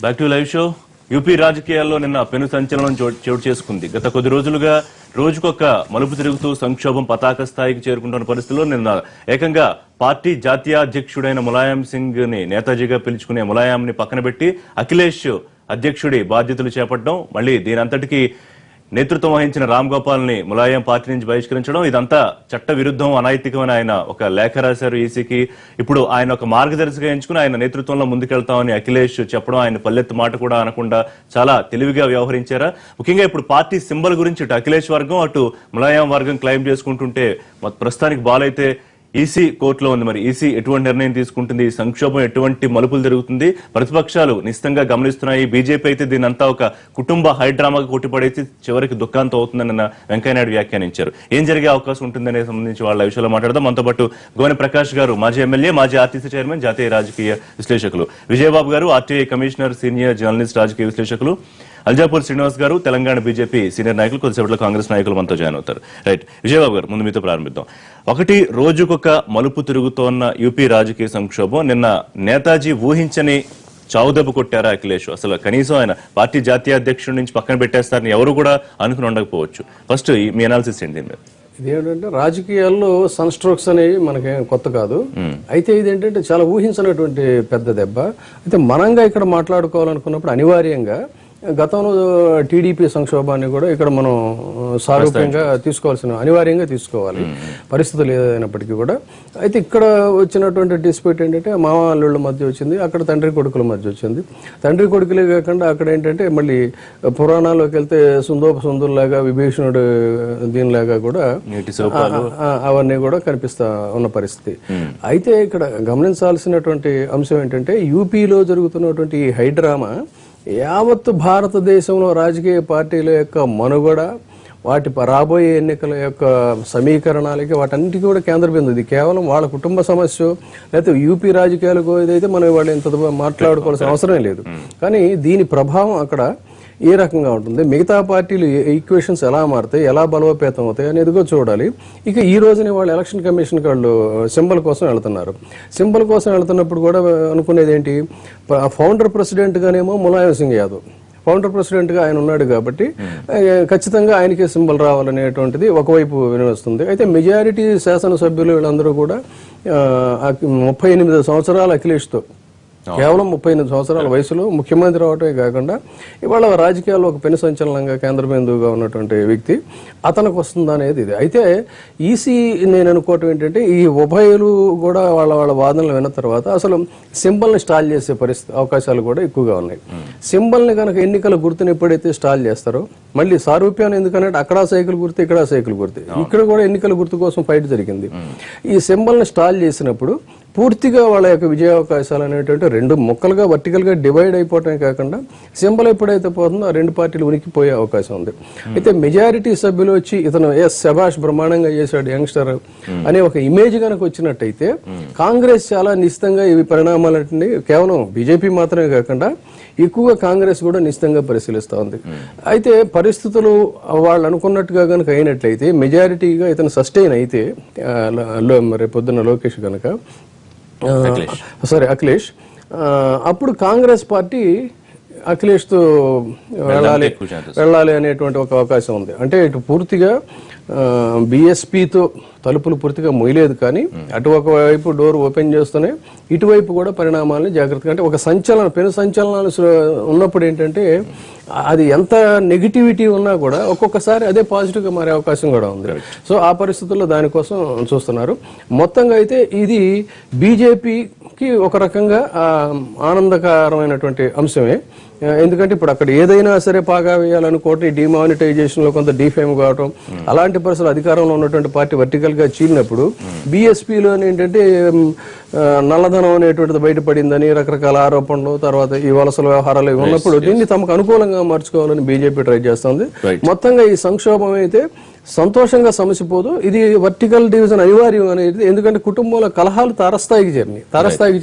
Back to live show. UP రాజకీయాల్లో నిన్న పెను సంచలనం చోటు చేసుకుంది. గత కొద్ది రోజులుగా రోజుకొక మలుపు తిరుగుతూ సంక్షోభం పతాక స్థాయికి చేరుకుంటున్న పరిస్థితుల్లో నిన్న ఏకంగా పార్టీ జాతీయ అధ్యక్షుడైన ములాయం సింగ్ ని నేతాజీగా పిలుచుకునే ములాయంని పక్కన పెట్టి అఖిలేష్ అధ్యక్షుడి బాధ్యతలు చేపట్టడం, మళ్ళీ దీనంతటికీ నేతృత్వం వహించిన రామ్ గోపాల్ ని ములాయం పార్టీ నుంచి బహిష్కరించడం, ఇదంతా చట్ట విరుద్ధం, అనైతికమని ఆయన ఒక లేఖ రాశారు ఈసీకి. ఇప్పుడు ఆయన ఒక మార్గదర్శిగా ఎంచుకుని ఆయన నేతృత్వంలో ముందుకెళ్తామని అఖిలేష్ చెప్పడం, ఆయన పల్లెత్తు మాట కూడా అనకుండా చాలా తెలివిగా వ్యవహరించారా? ముఖ్యంగా ఇప్పుడు పార్టీ సింబల్ గురించి ఇటు అఖిలేష్ వర్గం అటు ములాయం వర్గం క్లెయిమ్ చేసుకుంటుంటే ప్రస్తుతానికి బాలైతే ఈసీ కోర్టులో ఉంది. మరి ఈసీ ఎటువంటి నిర్ణయం తీసుకుంటుంది? సంక్షోభం ఎటువంటి మలుపులు జరుగుతుంది? ప్రతిపక్షాలు నిశ్చితంగా గమనిస్తున్నాయి. బీజేపీ అయితే దీనంతా ఒక కుటుంబ హైడ్రామాగా కొట్టిపడేసి చివరికి దుఃఖాంతం అవుతుందని వెంకయ్యనాయుడు వ్యాఖ్యానించారు. ఏం జరిగే అవకాశం ఉంటుందనే సంబంధించి వాళ్ళ విషయంలో మాట్లాడదాం. మనతో పాటు గోనె ప్రకాష్ గారు, మాజీ ఎమ్మెల్యే, మాజీ ఆర్టీసీ చైర్మన్, జాతీయ రాజకీయ విశ్లేషకులు, విజయబాబు గారు, ఆర్టీఐ కమిషనర్, సీనియర్ జర్నలిస్ట్, రాజకీయ విశ్లేషకులు, అల్జాపూర్ శ్రీనివాస్ గారు, తెలంగాణ బీజేపీ సీనియర్ నాయకులు, కొద్దిసేపట్లో కాంగ్రెస్ నాయకులు మనతో జాయిన్ అవుతారు. రైట్, విజయబాబు గారు, ముందు మీతో ప్రారంభిద్దాం. ఒకటి, రోజుకొక మలుపు తిరుగుతోన్న యూపీ రాజకీయ సంక్షోభం. నిన్న నేతాజీ ఊహించని చావుదెబ్బ కొట్టారా అఖిలేష్? అసలు కనీసం ఆయన పార్టీ జాతీయ అధ్యక్షుడి నుంచి పక్కన పెట్టేస్తారని ఎవరు కూడా అనుకుని ఉండకపోవచ్చు. ఫస్ట్ మీ అనాలిసిస్ ఏంటి? ఇదేంటంటే రాజకీయాల్లో సన్ స్ట్రోక్స్ అనేవి మనకేం కొత్త కాదు. అయితే ఇదేంటంటే చాలా ఊహించినటువంటి పెద్ద దెబ్బ. అయితే మనంగా ఇక్కడ మాట్లాడుకోవాలనుకున్నప్పుడు అనివార్యంగా గతంలో టీడీపీ సంక్షోభాన్ని కూడా ఇక్కడ మనం సారూప్యంగా అనివార్యంగా తీసుకోవాలి, పరిస్థితులు ఏదైనప్పటికీ కూడా. అయితే ఇక్కడ వచ్చినటువంటి డిస్ప్యూట్ ఏంటంటే మామ అల్లుళ్ళ మధ్య వచ్చింది, అక్కడ తండ్రి కొడుకుల మధ్య వచ్చింది. తండ్రి కొడుకులే కాకుండా అక్కడ ఏంటంటే మళ్ళీ పురాణాల్లోకి వెళ్తే సుందోపసుందుల్లాగా, విభీషణుడు దీనిలాగా కూడా అవన్నీ కూడా కనిపిస్తా ఉన్న పరిస్థితి. అయితే ఇక్కడ గమనించాల్సినటువంటి అంశం ఏంటంటే యూపీలో జరుగుతున్నటువంటి ఈ హైడ్రామా యావత్తు భారతదేశంలో రాజకీయ పార్టీల యొక్క మనుగడ, వాటి రాబోయే ఎన్నికల యొక్క సమీకరణాలకి, వాటన్నిటికీ కూడా కేంద్ర బిందువు. ఇది కేవలం వాళ్ళ కుటుంబ సమస్య లేకపోతే యూపీ రాజకీయాలకు ఏదైతే మనం వాళ్ళు ఇంత మాట్లాడుకోవాల్సిన అవసరం లేదు. కానీ దీని ప్రభావం అక్కడ ఏ రకంగా ఉంటుంది, మిగతా పార్టీలు ఈక్వేషన్స్ ఎలా మారుతాయి, ఎలా బలోపేతం అవుతాయి అనేదిగో చూడాలి. ఇక ఈ రోజునే వాళ్ళు ఎలక్షన్ కమిషన్ వాళ్ళు సింబల్ కోసం వెళ్తున్నారు. సింబల్ కోసం వెళ్తున్నప్పుడు కూడా అనుకునేది ఏంటి, ఫౌండర్ ప్రెసిడెంట్ గానేమో ములాయం సింగ్ యాదవ్ ఫౌండర్ ప్రెసిడెంట్ గా ఆయన ఉన్నాడు కాబట్టి ఖచ్చితంగా ఆయనకే సింబల్ రావాలనేటువంటిది ఒకవైపు వినిపిస్తుంది. అయితే మెజారిటీ శాసనసభ్యులు వీళ్ళందరూ కూడా 38 సంవత్సరాల అఖిలేష్తో, కేవలం 38 సంవత్సరాల వయసులో ముఖ్యమంత్రి అవటమే కాకుండా ఇవాళ రాజకీయాల్లో ఒక పెను సంచలనంగా కేంద్ర బిందువుగా ఉన్నటువంటి వ్యక్తి, అతనికి వస్తుంది అనేది ఇది. అయితే ఈసీ నేను అనుకోవటం ఏంటంటే ఈ ఉభయులు కూడా వాళ్ళ వాదనలు విన్న తర్వాత అసలు సింబల్ని స్టాల్ చేసే అవకాశాలు కూడా ఎక్కువగా ఉన్నాయి. సింబల్ని కనుక ఎన్నికల గుర్తుని ఎప్పుడైతే స్టాల్ చేస్తారో మళ్ళీ సారూప్యాన్ని, ఎందుకంటే అక్కడ సైకిల్ గుర్తు, ఇక్కడ సైకిల్ గుర్తు, ఇక్కడ కూడా ఎన్నికల గుర్తు కోసం ఫైట్ జరిగింది. ఈ సింబల్ని స్టాల్ చేసినప్పుడు పూర్తిగా వాళ్ళ యొక్క విజయావకాశాలు అనేటువంటి రెండు ముక్కలుగా వర్టికల్ గా డివైడ్ అయిపోవటమే కాకుండా సింబల్ ఎప్పుడైతే పోతుందో ఆ రెండు పార్టీలు ఉనికిపోయే అవకాశం ఉంది. అయితే మెజారిటీ సభ్యులు వచ్చి ఇతను శభాష్ బ్రహ్మాండంగా చేశాడు యంగ్స్టర్ అనే ఒక ఇమేజ్ కనుక వచ్చినట్టయితే కాంగ్రెస్ చాలా నిశ్చితంగా ఈ పరిణామాలన్నీ కేవలం బీజేపీ మాత్రమే కాకుండా ఎక్కువగా కాంగ్రెస్ కూడా నిశ్చితంగా పరిశీలిస్తూ ఉంది. అయితే పరిస్థితులు వాళ్ళు అనుకున్నట్టుగా కనుక అయినట్లయితే, మెజారిటీగా ఇతను సస్టైన్ అయితే రేపు పొద్దున్న లోకేష్ కనుక అఖిలేష్, అప్పుడు కాంగ్రెస్ పార్టీ అఖిలేష్తో వెళ్ళాలి అనేటువంటి ఒక అవకాశం ఉంది. అంటే ఇటు పూర్తిగా బీఎస్పీతో తలుపులు పూర్తిగా మొయ్యలేదు, కానీ అటు ఒకవైపు డోర్ ఓపెన్ చేస్తూనే ఇటువైపు కూడా పరిణామాలని జాగ్రత్తగా, అంటే ఒక పెను సంచలనాలు ఉన్నప్పుడు ఏంటంటే అది ఎంత నెగిటివిటీ ఉన్నా కూడా ఒక్కొక్కసారి అదే పాజిటివ్గా మారే అవకాశం కూడా ఉంది. సో ఆ పరిస్థితుల్లో దానికోసం చూస్తున్నారు. మొత్తంగా అయితే ఇది బీజేపీకి ఒక రకంగా ఆనందకరమైనటువంటి అంశమే. ఎందుకంటే ఇప్పుడు అక్కడ ఏదైనా సరే పాగా వేయాలనుకోవటం, డిమానిటైజేషన్ లో కొంత డిఫేమ్ కావటం, అలాంటి పరిస్థితులు అధికారంలో ఉన్నటువంటి పార్టీ వర్టికల్ గా చీలినప్పుడు బీఎస్పీలో ఏంటంటే నల్లధనం అనేటువంటిది బయటపడిందని రకరకాల ఆరోపణలు, తర్వాత ఈ వలసల వ్యవహారాలు ఉన్నప్పుడు దీన్ని తమకు అనుకూలంగా మార్చుకోవాలని బీజేపీ ట్రై చేస్తుంది. మొత్తంగా ఈ సంక్షోభం అయితే సంతోషంగా సమసిపోదు, ఇది వర్టికల్ డివిజన్ అనివార్యం అనేది. ఎందుకంటే కుటుంబంలో కలహాలు తారస్థాయికి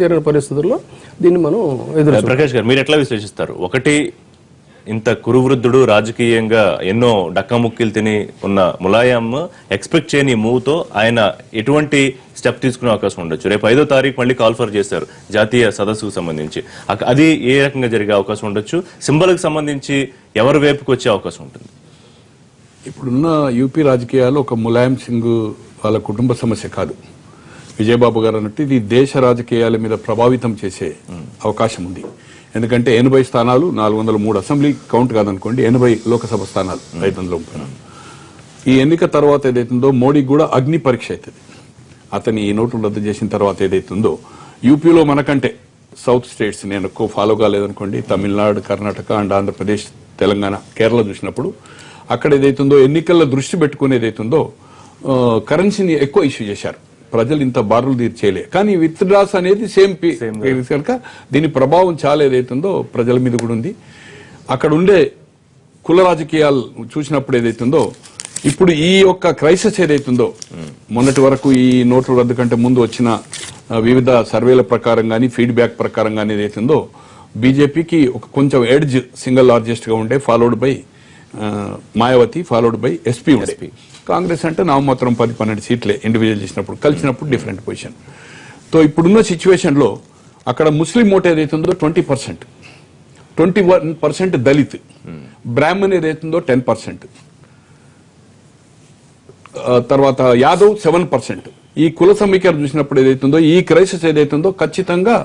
చేరిన పరిస్థితుల్లో దీన్ని మనం ప్రకాష్ గారు, మీరు ఎట్లా విశ్లేషిస్తారు? ఒకటి, ఇంత కురువృద్ధుడు, రాజకీయంగా ఎన్నో డక్కముక్కీలు తిని ఉన్న ములాయం ఎక్స్పెక్ట్ చేయని మూవ్ తో ఆయన ఎటువంటి స్టెప్ తీసుకునే అవకాశం ఉండొచ్చు? రేపు 5వ తారీఖు మళ్ళీ కాల్ఫర్ చేశారు జాతీయ సదస్సుకు సంబంధించి. అది ఏ రకంగా జరిగే అవకాశం ఉండొచ్చు? సింబల్ కి సంబంధించి ఎవరి వైపుకి వచ్చే అవకాశం ఉంటుంది? ఇప్పుడున్న యూపీ రాజకీయాల్లో ఒక ములాయం సింగ్ వాళ్ళ కుటుంబ సమస్య కాదు, విజయబాబు గారు అన్నట్టు ఇది దేశ రాజకీయాల మీద ప్రభావితం చేసే అవకాశం ఉంది. ఎందుకంటే 80 స్థానాలు, 403 అసెంబ్లీ కౌంట్ కాదనుకోండి, 80 లోకసభ స్థానాలు 534. ఈ ఎన్నిక తర్వాత ఏదైతుందో మోడీకి కూడా అగ్ని పరీక్ష అవుతుంది. అతని ఈ నోట్లు రద్దు చేసిన తర్వాత ఏదైతుందో యూపీలో మనకంటే సౌత్ స్టేట్స్ నేను ఎక్కువ ఫాలో కాలేదనుకోండి, తమిళనాడు, కర్ణాటక అండ్ ఆంధ్రప్రదేశ్, తెలంగాణ, కేరళ చూసినప్పుడు అక్కడ ఏదైతుందో ఎన్నికల్లో దృష్టి పెట్టుకుని ఏదైతుందో కరెన్సీని ఎక్కువ ఇష్యూ చేశారు. ప్రజలు ఇంత బారులు తీర్చేయలే, కానీ విత్ డ్రాస్ అనేది సేమ్ కనుక దీని ప్రభావం చాలా ఏదైతుందో ప్రజల మీద కూడా ఉంది. అక్కడ ఉండే కుల రాజకీయాలు చూసినప్పుడు ఏదైతుందో ఇప్పుడు ఈ యొక్క క్రైసిస్ ఏదైతుందో మొన్నటి వరకు ఈ నోట్ల రద్దు కంటే ముందు వచ్చిన వివిధ సర్వేల ప్రకారం కానీ ఫీడ్బ్యాక్ ప్రకారం కానీ ఏదైతుందో బీజేపీకి ఒక కొంచెం ఎడ్జ్ సింగిల్ లార్జెస్ట్ గా ఉండే, followed by Mayawati, followed by SP ఉండే. కాంగ్రెస్ అంటే నామమాత్రం 10-12 సీట్లే ఇండివిజువల్ చేసినప్పుడు, కలిసినప్పుడు డిఫరెంట్ పొజిషన్. సో ఇప్పుడున్న సిచ్యువేషన్ లో అక్కడ ముస్లిం ఓట్ ఏదైతుందో 20%, 21% దళిత్, బ్రాహ్మణ్ ఏదైతుందో 10%, తర్వాత యాదవ్ 7%. ఈ కుల సమీకరణ చూసినప్పుడు ఏదైతుందో ఈ క్రైసిస్ ఏదైతుందో ఖచ్చితంగా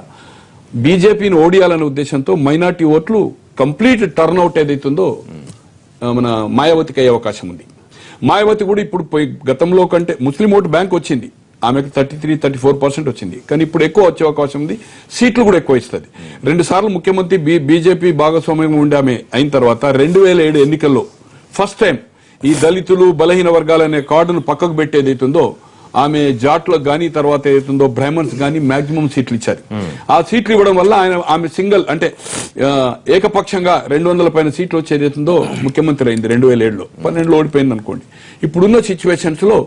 బీజేపీని ఓడియాలనే ఉద్దేశంతో మైనార్టీ ఓట్లు కంప్లీట్ టర్న్అవుట్ ఏదైతుందో మన మాయావతికి అయ్యే అవకాశం ఉంది. మాయావతి కూడా ఇప్పుడు గతంలో కంటే ముస్లిం ఓటు బ్యాంక్ వచ్చింది, ఆమెకు 33-34% వచ్చింది, కానీ ఇప్పుడు ఎక్కువ వచ్చే అవకాశం ఉంది. సీట్లు కూడా ఎక్కువ ఇస్తుంది. 2 సార్లు ముఖ్యమంత్రి బీజేపీ భాగస్వామ్యం ఉండి ఆమె అయిన తర్వాత 2007 ఎన్నికల్లో ఫస్ట్ టైం ఈ దళితులు, బలహీన వర్గాలనే కార్డును పక్కకు పెట్టేదైతుందో ఆమె జాట్లకు గానీ తర్వాత ఏదైతుందో బ్రాహ్మణ్స్ గానీ మాక్సిమం సీట్లు ఇచ్చారు. ఆ సీట్లు ఇవ్వడం వల్ల ఆమె సింగిల్ అంటే ఏకపక్షంగా 200 పైన సీట్లు వచ్చేదైతుందో ముఖ్యమంత్రి అయింది 2007లో. 12లో ఓడిపోయింది అనుకోండి. ఇప్పుడున్న సిచ్యువేషన్స్ లో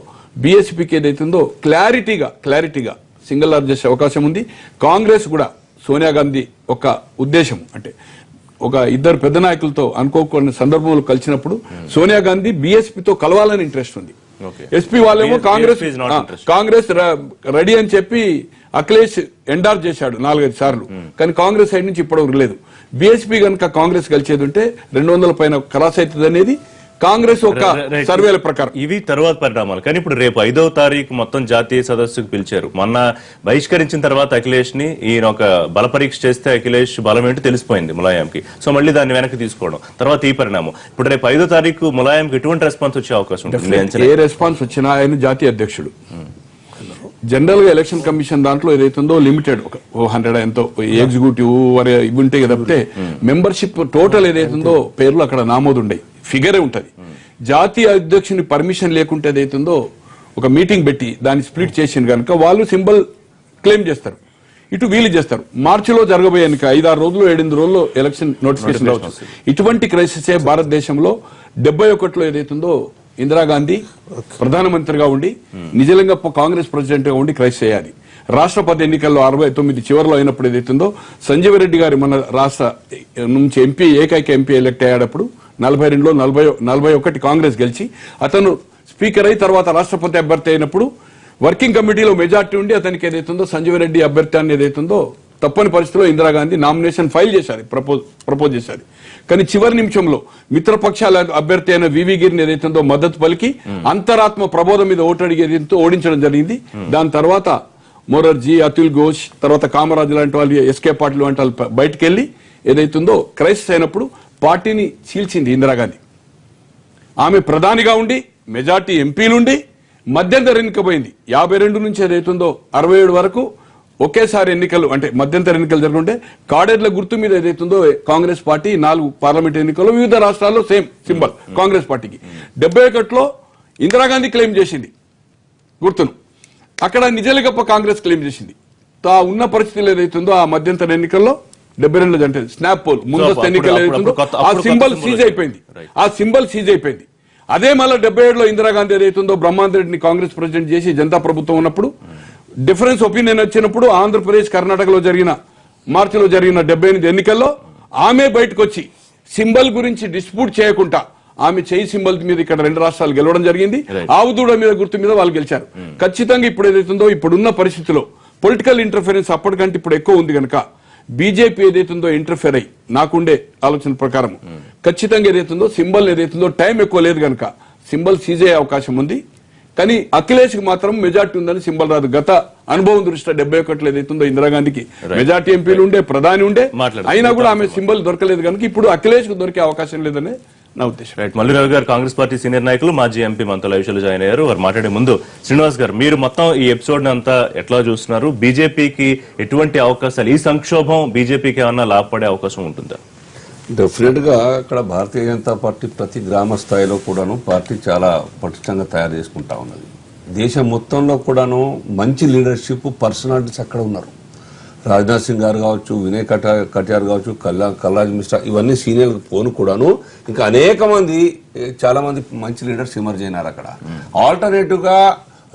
బీఎస్పీకి ఏదైతుందో క్లారిటీగా సింగిల్ లార్జెస్ట్ అవకాశం ఉంది. కాంగ్రెస్ కూడా సోనియా గాంధీ ఒక ఉద్దేశం అంటే ఒక ఇద్దరు పెద్ద నాయకులతో అనుకోకున్న సందర్భంలో కలిసినప్పుడు సోనియా గాంధీ బీఎస్పీతో కలవాలని ఇంట్రెస్ట్ ఉంది. ఎస్పీ వాళ్ళేమో కాంగ్రెస్ రెడీ అని చెప్పి అఖిలేష్ ఎండార్ చేశాడు 4-5 సార్లు, కానీ కాంగ్రెస్ సైడ్ నుంచి ఇప్పటివరకు లేదు. బీఎస్పీ కనుక కాంగ్రెస్ గెలిచేది ఉంటే 200 పైన క్రాస్ అవుతుంది అనేది కాంగ్రెస్ ఒక సర్వేల ప్రకారం. ఇవి తర్వాత పరిణామాలు. కానీ ఇప్పుడు రేపు 5వ తారీఖు మొత్తం జాతీయ సదస్సుకు పిలిచారు. మొన్న బహిష్కరించిన తర్వాత అఖిలేష్ ని ఈయన ఒక బల పరీక్ష చేస్తే అఖిలేష్ బలం ఏంటో తెలిసిపోయింది ములాయంకి. సో మళ్ళీ దాన్ని వెనక్కి తీసుకోవడం తర్వాత ఈ పరిణామం. ఇప్పుడు రేపు 5వ తారీఖు ములాయంకి ఎటువంటి రెస్పాన్స్ వచ్చే అవకాశం ఉంటుంది? ఏ రెస్పాన్స్ వచ్చినా ఆయన జాతీయ అధ్యక్షుడు. జనరల్ గా ఎలక్షన్ కమిషన్ దాంట్లో ఏదైతుందో లిమిటెడ్ 100 ఎంతో ఎగ్జిక్యూటివ్ ఇవి ఉంటాయి తప్పితే మెంబర్షిప్ టోటల్ ఏదైతుందో పేర్లు అక్కడ నామోదు ఉండయి, ఫిగరే ఉంటది. జాతీయ అధ్యక్షుని పర్మిషన్ లేకుంటే ఏదైతుందో ఒక మీటింగ్ పెట్టి దాన్ని స్ప్లిట్ చేసింది కనుక వాళ్ళు సింబల్ క్లెయిమ్ చేస్తారు, ఇటు వీలు చేస్తారు. మార్చిలో జరగబోయే ఎన్నిక 5-6 రోజులు 7-8 రోజుల్లో ఎలక్షన్ నోటిఫికేషన్ రావచ్చు. ఇటువంటి క్రైసిసే భారతదేశంలో 71లో ఏదైతుందో ఇందిరాగాంధీ ప్రధానమంత్రిగా ఉండి నిజంగా కాంగ్రెస్ ప్రెసిడెంట్ గా ఉండి క్రైసిస్ చేయాలి. రాష్ట్రపతి ఎన్నికల్లో 69 చివరిలో అయినప్పుడు ఏదైతుందో సంజీవ్ రెడ్డి గారి మన రాష్ట్ర నుంచి ఏకైక ఎంపీ ఎలక్ట్ అయ్యేటప్పుడు 42లో 41 కాంగ్రెస్ గెలిచి అతను స్పీకర్ అయి తర్వాత రాష్ట్రపతి అభ్యర్థి అయినప్పుడు వర్కింగ్ కమిటీలో మెజార్టీ ఉండి అతనికి ఏదైతుందో సంజీవ్ రెడ్డి అభ్యర్థి అని ఏదైతుందో తప్పని పరిస్థితిలో ఇందిరాగాంధీ నామినేషన్ ఫైల్ చేశారు, ప్రపోజ్ చేశారు. కానీ చివరి నిమిషంలో మిత్రపక్షాల అభ్యర్థి అయిన వివి గిరిని ఏదైతుందో మద్దతు పలికి అంతరాత్మ ప్రబోధం మీద ఓటు అడిగేదితో ఓడించడం జరిగింది. దాని తర్వాత మొరర్జీ, అతుల్ ఘోష్, తర్వాత కామరాజ్ లాంటి వాళ్ళు, ఎస్కే పాటిల్ లాంటి వాళ్ళు బయటకు వెళ్లి ఏదైతుందో క్రైసిస్ అయినప్పుడు పార్టీని చీల్చింది ఇందిరాగాంధీ. ఆమె ప్రధానిగా ఉండి మెజార్టీ ఎంపీలుండి మధ్యంతర ఎన్నిక పోయింది. 52 నుంచి ఏదైతుందో 67 వరకు ఒకేసారి ఎన్నికలు అంటే మధ్యంతర ఎన్నికలు జరుగుతుంటే కాడేర్ల గుర్తు మీద ఏదైతుందో కాంగ్రెస్ పార్టీ 4 పార్లమెంట్ ఎన్నికల్లో వివిధ రాష్ట్రాల్లో సేమ్ సింబల్ కాంగ్రెస్ పార్టీకి. 71లో ఇందిరాగాంధీ క్లెయిమ్ చేసింది గుర్తును, అక్కడ నిజలిగప్ప కాంగ్రెస్ క్లెయిమ్ చేసింది. ఆ ఉన్న పరిస్థితులు ఏదైతుందో ఆ మధ్యంతర ఎన్నికల్లో 72 అంటే స్నాప్ పోల్ ముందస్తు ఎన్నికలు ఏదైతుందో ఆ సింబల్ సీజ్ అయిపోయింది. అదే మళ్ళీ 77లో ఇందిరాగాంధీ ఏదైతుందో బ్రహ్మాంద్ రెడ్డిని కాంగ్రెస్ ప్రెసిడెంట్ చేసి జనతా ప్రభుత్వం ఉన్నప్పుడు డిఫరెన్స్ ఒపీనియన్ వచ్చినప్పుడు ఆంధ్రప్రదేశ్, కర్ణాటకలో జరిగిన మార్చిలో జరిగిన 78 ఎన్నికల్లో ఆమె బయటకు వచ్చి సింబల్ గురించి డిస్ప్యూట్ చేయకుండా ఆమె చేయి సింబల్ మీద ఇక్కడ 2 రాష్ట్రాలు గెలవడం జరిగింది. Right. ఆవుదూడ మీద గుర్తు మీద వాళ్ళు గెలిచారు. ఖచ్చితంగా ఇప్పుడు ఏదైతుందో ఇప్పుడున్న పరిస్థితిలో పొలిటికల్ ఇంటర్ఫరెన్స్ అప్పటికంటే ఇప్పుడు ఎక్కువ ఉంది కనుక బీజేపీ ఏదైతుందో ఇంటర్ఫేర్ అయ్యి నాకుండే ఆలోచన ప్రకారం ఖచ్చితంగా ఏదైతుందో సింబల్ ఏదైతుందో టైం ఎక్కువ లేదు కనుక సింబల్ సీజ్ అయ్యే అవకాశం ఉంది. కానీ అఖిలేష్ కి మాత్రం మెజార్టీ ఉందని సింబల్ రాదు. గత అనుభవం దృష్ట్యా 71 ఏదైతుందో ఇందిరాగాంధీకి మెజార్టీ ఎంపీలు ఉండే, ప్రధాని ఉండే, అయినా కూడా ఆమె సింబల్ దొరకలేదు కనుక ఇప్పుడు అఖిలేష్ కు దొరికే అవకాశం లేదని నా ఉద్దేశం. రైట్. మల్లిరావు గారు కాంగ్రెస్ పార్టీ సీనియర్ నాయకులు, మాజీ ఎంపీ మనతో లైవ్ షోలో జాయిన్ అయ్యారు. వారు మాట్లాడే ముందు శ్రీనివాస్ గారు, మీరు మొత్తం ఈ ఎపిసోడ్ అంతా ఎట్లా చూస్తున్నారు? బీజేపీకి ఎటువంటి అవకాశాలు, ఈ సంక్షోభం బీజేపీకి ఏమన్నా లాభపడే అవకాశం ఉంటుందా? డెఫినెట్ గా ఇక్కడ భారతీయ జనతా పార్టీ ప్రతి గ్రామ స్థాయిలో కూడాను పార్టీ చాలా పటిష్టంగా తయారు చేసుకుంటా ఉన్నది. దేశం మొత్తంలో కూడాను మంచి లీడర్షిప్ పర్సనాలిటీస్ అక్కడ ఉన్నారు. రాజ్నాథ్ సింగ్ గారు కావచ్చు, వినయ్ కటియార్ కావచ్చు, కల్రాజ్ మిశ్రా, ఇవన్నీ సీనియర్ పోను కూడాను ఇంకా అనేక మంది చాలా మంది మంచి లీడర్స్ ఎమర్జ్ అయినారు అక్కడ. ఆల్టర్నేటివ్ గా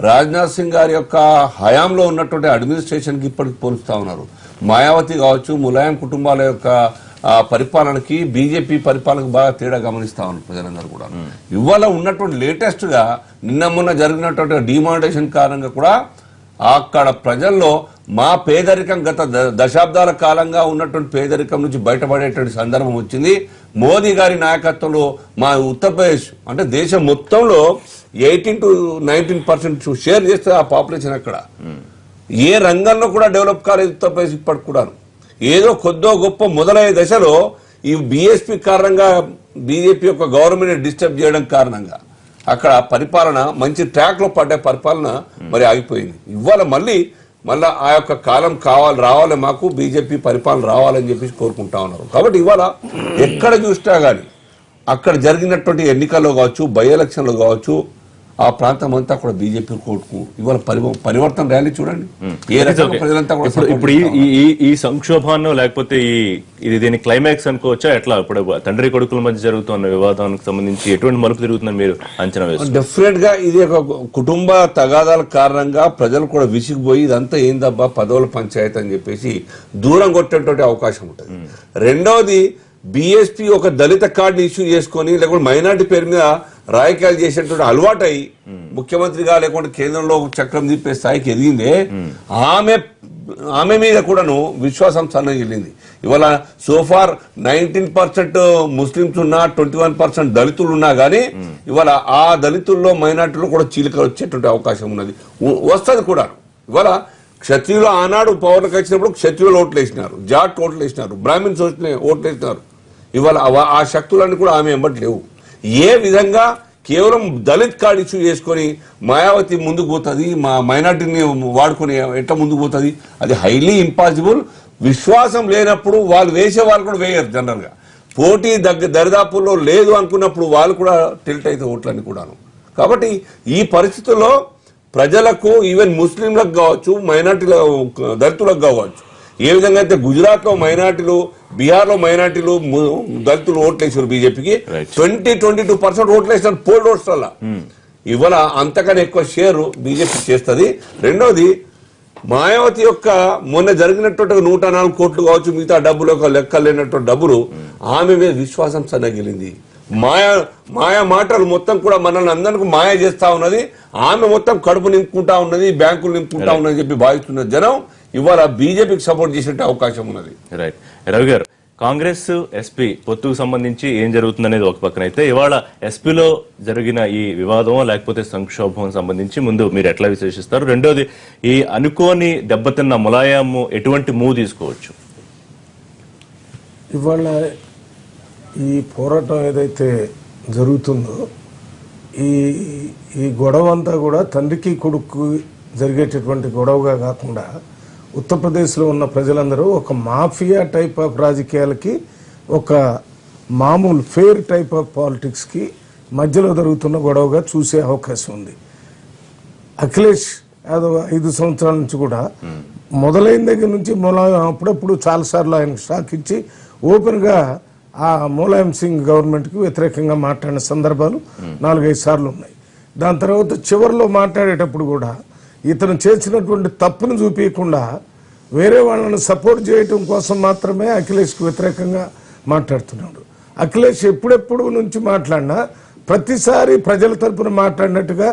రాజ్నాథ్ సింగ్ గారి యొక్క హయాంలో ఉన్నటువంటి అడ్మినిస్ట్రేషన్ కి ఇప్పటికి పోలుస్తా ఉన్నారు. మాయావతి కావచ్చు, ములాయం కుటుంబాల యొక్క పరిపాలనకి బీజేపీ పరిపాలనకు బాగా తేడా గమనిస్తా ఉన్నారు ప్రజలందరూ కూడా. ఇవాళ ఉన్నటువంటి లేటెస్ట్ గా మొన్న జరిగినటువంటి డిమానిటేషన్ కారణంగా కూడా అక్కడ ప్రజల్లో మా పేదరికం గత దశాబ్దాల కాలంగా ఉన్నటువంటి పేదరికం నుంచి బయటపడేటువంటి సందర్భం వచ్చింది. మోదీ గారి నాయకత్వంలో మా ఉత్తరప్రదేశ్ అంటే దేశం మొత్తంలో 18 to 19% షేర్ చేస్తే ఆ పాపులేషన్ అక్కడ ఏ రంగంలో కూడా డెవలప్ కాలేదు ఉత్తరప్రదేశ్ ఇప్పటికి కూడా. ఏదో కొద్దో గొప్ప మొదలయ్యే దశలో ఈ బీఎస్పీ కారణంగా బీజేపీ యొక్క గవర్నమెంట్ డిస్టర్బ్ చేయడం కారణంగా అక్కడ పరిపాలన మంచి ట్రాక్ లో పడ్డ పరిపాలన మరి ఆగిపోయింది. ఇవాళ మళ్ళీ ఆ యొక్క కాలం రావాలి మాకు బీజేపీ పరిపాలన రావాలని చెప్పేసి కోరుకుంటా ఉన్నారు. కాబట్టి ఇవాళ ఎక్కడ చూసినా గానీ అక్కడ జరిగినటువంటి ఎన్నికల్లో కావచ్చు, బై ఎలక్షన్లో కావచ్చు, ఆ ప్రాంతం అంతా కూడా బీజేపీ కోర్టుకు ఇవాళ పరివర్తన ర్యాలీ చూడండి. ఏ రకంగా ప్రజలంతా కూడా ఇప్పుడు ఈ సంక్షోభాన్ని లేకపోతే ఇది దీని క్లైమాక్స్ అనుకోవచ్చా? ఎట్లా ఇప్పుడు తండ్రి కొడుకుల మధ్య జరుగుతున్న వివాదానికి సంబంధించి ఎటువంటి మలుపు తిరుగుతుందని మీరు అంచనా వేస్తారు? డెఫినెట్ గా ఇది ఒక కుటుంబ తగాదాల కారణంగా ప్రజలు కూడా విసిగిపోయి ఇదంతా ఏందబ్బా పదవుల పంచాయతీ అని చెప్పేసి దూరం కొట్టేటువంటి అవకాశం ఉంటుంది. రెండవది బీఎస్పీ ఒక దళిత కార్డుని ఇష్యూ చేసుకొని లేకుంటే మైనార్టీ పేరు మీద రాజకీయాలు చేసేటువంటి అలవాటై ముఖ్యమంత్రిగా లేకుంటే కేంద్రంలో చక్రం తిప్పే స్థాయికి ఎదిగిందే ఆమె మీద కూడాను విశ్వాసం సన్నగిల్లింది. ఇవాళ సోఫార్ 19% ముస్లింస్ ఉన్నా 21% దళితులు ఉన్నా గానీ ఇవాళ ఆ దళితుల్లో మైనార్టీలో కూడా చీలికలు వచ్చేటువంటి అవకాశం ఉన్నది, వస్తుంది కూడా. ఇవాళ క్షత్రియులు ఆనాడు పవర్లకు వచ్చినప్పుడు క్షత్రియులు ఓట్లు వేసినారు, జాట్ ఓట్లు వేసినారు, బ్రాహ్మిన్స్ ఓట్లు వేసినారు. ఇవాళ ఆ శక్తులన్నీ కూడా ఆమె ఎంబట్లేవు. ఏ విధంగా కేవలం దళిత్ కార్డు ఇష్యూ చేసుకొని మాయావతి ముందుకు పోతుంది, మా మైనార్టీని వాడుకొని ఎట్లా ముందుకు పోతుంది? అది హైలీ ఇంపాసిబుల్. విశ్వాసం లేనప్పుడు వాళ్ళు వేసే వాళ్ళు కూడా వేయరు. జనరల్ గా పోటీ దరిదాపుల్లో లేదు అనుకున్నప్పుడు వాళ్ళు కూడా టిల్ట్ అయితే ఓట్లని కూడాను. కాబట్టి ఈ పరిస్థితుల్లో ప్రజలకు ఈవెన్ ముస్లింలకు కావచ్చు, మైనార్టీల దళితులకు కావచ్చు, ఏ విధంగా అయితే గుజరాత్ లో మైనార్టీలు, బీహార్ లో మైనార్టీలు, దళితులు ఓట్లేసారు బీజేపీకి 22% ఓట్లేసారు పోల్ ఓట్స్ వల్ల. ఇవాళ అంతకన్నా ఎక్కువ షేర్ బీజేపీ చేస్తుంది. రెండోది మాయావతి యొక్క మొన్న జరిగినటువంటి 104 కోట్లు కావచ్చు, మిగతా డబ్బులు లెక్కలు లేనటువంటి డబ్బులు ఆమె మీద విశ్వాసం సన్నగిలింది. మాయా మాటలు మొత్తం కూడా మనల్ని అందరికీ మాయ చేస్తా ఉన్నది. ఆమె మొత్తం కడుపు నింపుకుంటా ఉన్నది, బ్యాంకులు నింపుకుంటా ఉన్నది చెప్పి భావిస్తున్న జనం ఇవాళ బీజేపీకి సపోర్ట్ చేసే అవకాశం ఉన్నది. రైట్. రవి గారు, కాంగ్రెస్ ఎస్పీ పొత్తుకు సంబంధించి ఏం జరుగుతుందనేది ఒక పక్కన అయితే, ఇవాళ ఎస్పీలో జరిగిన ఈ వివాదం లేకపోతే సంక్షోభం సంబంధించి ముందు మీరు ఎట్లా విశ్లేషిస్తారు? రెండోది, ఈ అనుకోని దెబ్బతిన్న ములాయం ఎటువంటి మూవ్ తీసుకోవచ్చు? ఇవాళ ఈ పోరాటం ఏదైతే జరుగుతుందో ఈ గొడవ అంతా కూడా తండ్రికి కొడుకు జరిగేటటువంటి గొడవగా కాకుండా ఉత్తరప్రదేశ్లో ఉన్న ప్రజలందరూ ఒక మాఫియా టైప్ ఆఫ్ రాజకీయాలకి, ఒక మామూలు ఫెయిర్ టైప్ ఆఫ్ పాలిటిక్స్కి మధ్యలో జరుగుతున్న గొడవగా చూసే అవకాశం ఉంది. అఖిలేష్ యాదవ్ 5 సంవత్సరాల నుంచి కూడా మొదలైన దగ్గర నుంచి అప్పుడప్పుడు చాలాసార్లు ఆయనకు షాక్ ఇచ్చి ఓపెన్గా ఆ ములాయం సింగ్ గవర్నమెంట్కి వ్యతిరేకంగా మాట్లాడిన సందర్భాలు 4-5 సార్లు ఉన్నాయి. దాని తర్వాత చివరిలో మాట్లాడేటప్పుడు కూడా ఇతను చేసినటువంటి తప్పును చూపించకుండా వేరే వాళ్ళని సపోర్ట్ చేయటం కోసం మాత్రమే అఖిలేష్కి వ్యతిరేకంగా మాట్లాడుతున్నాడు. అఖిలేష్ ఎప్పుడెప్పుడు నుంచి మాట్లాడినా ప్రతిసారి ప్రజల తరపున మాట్లాడినట్టుగా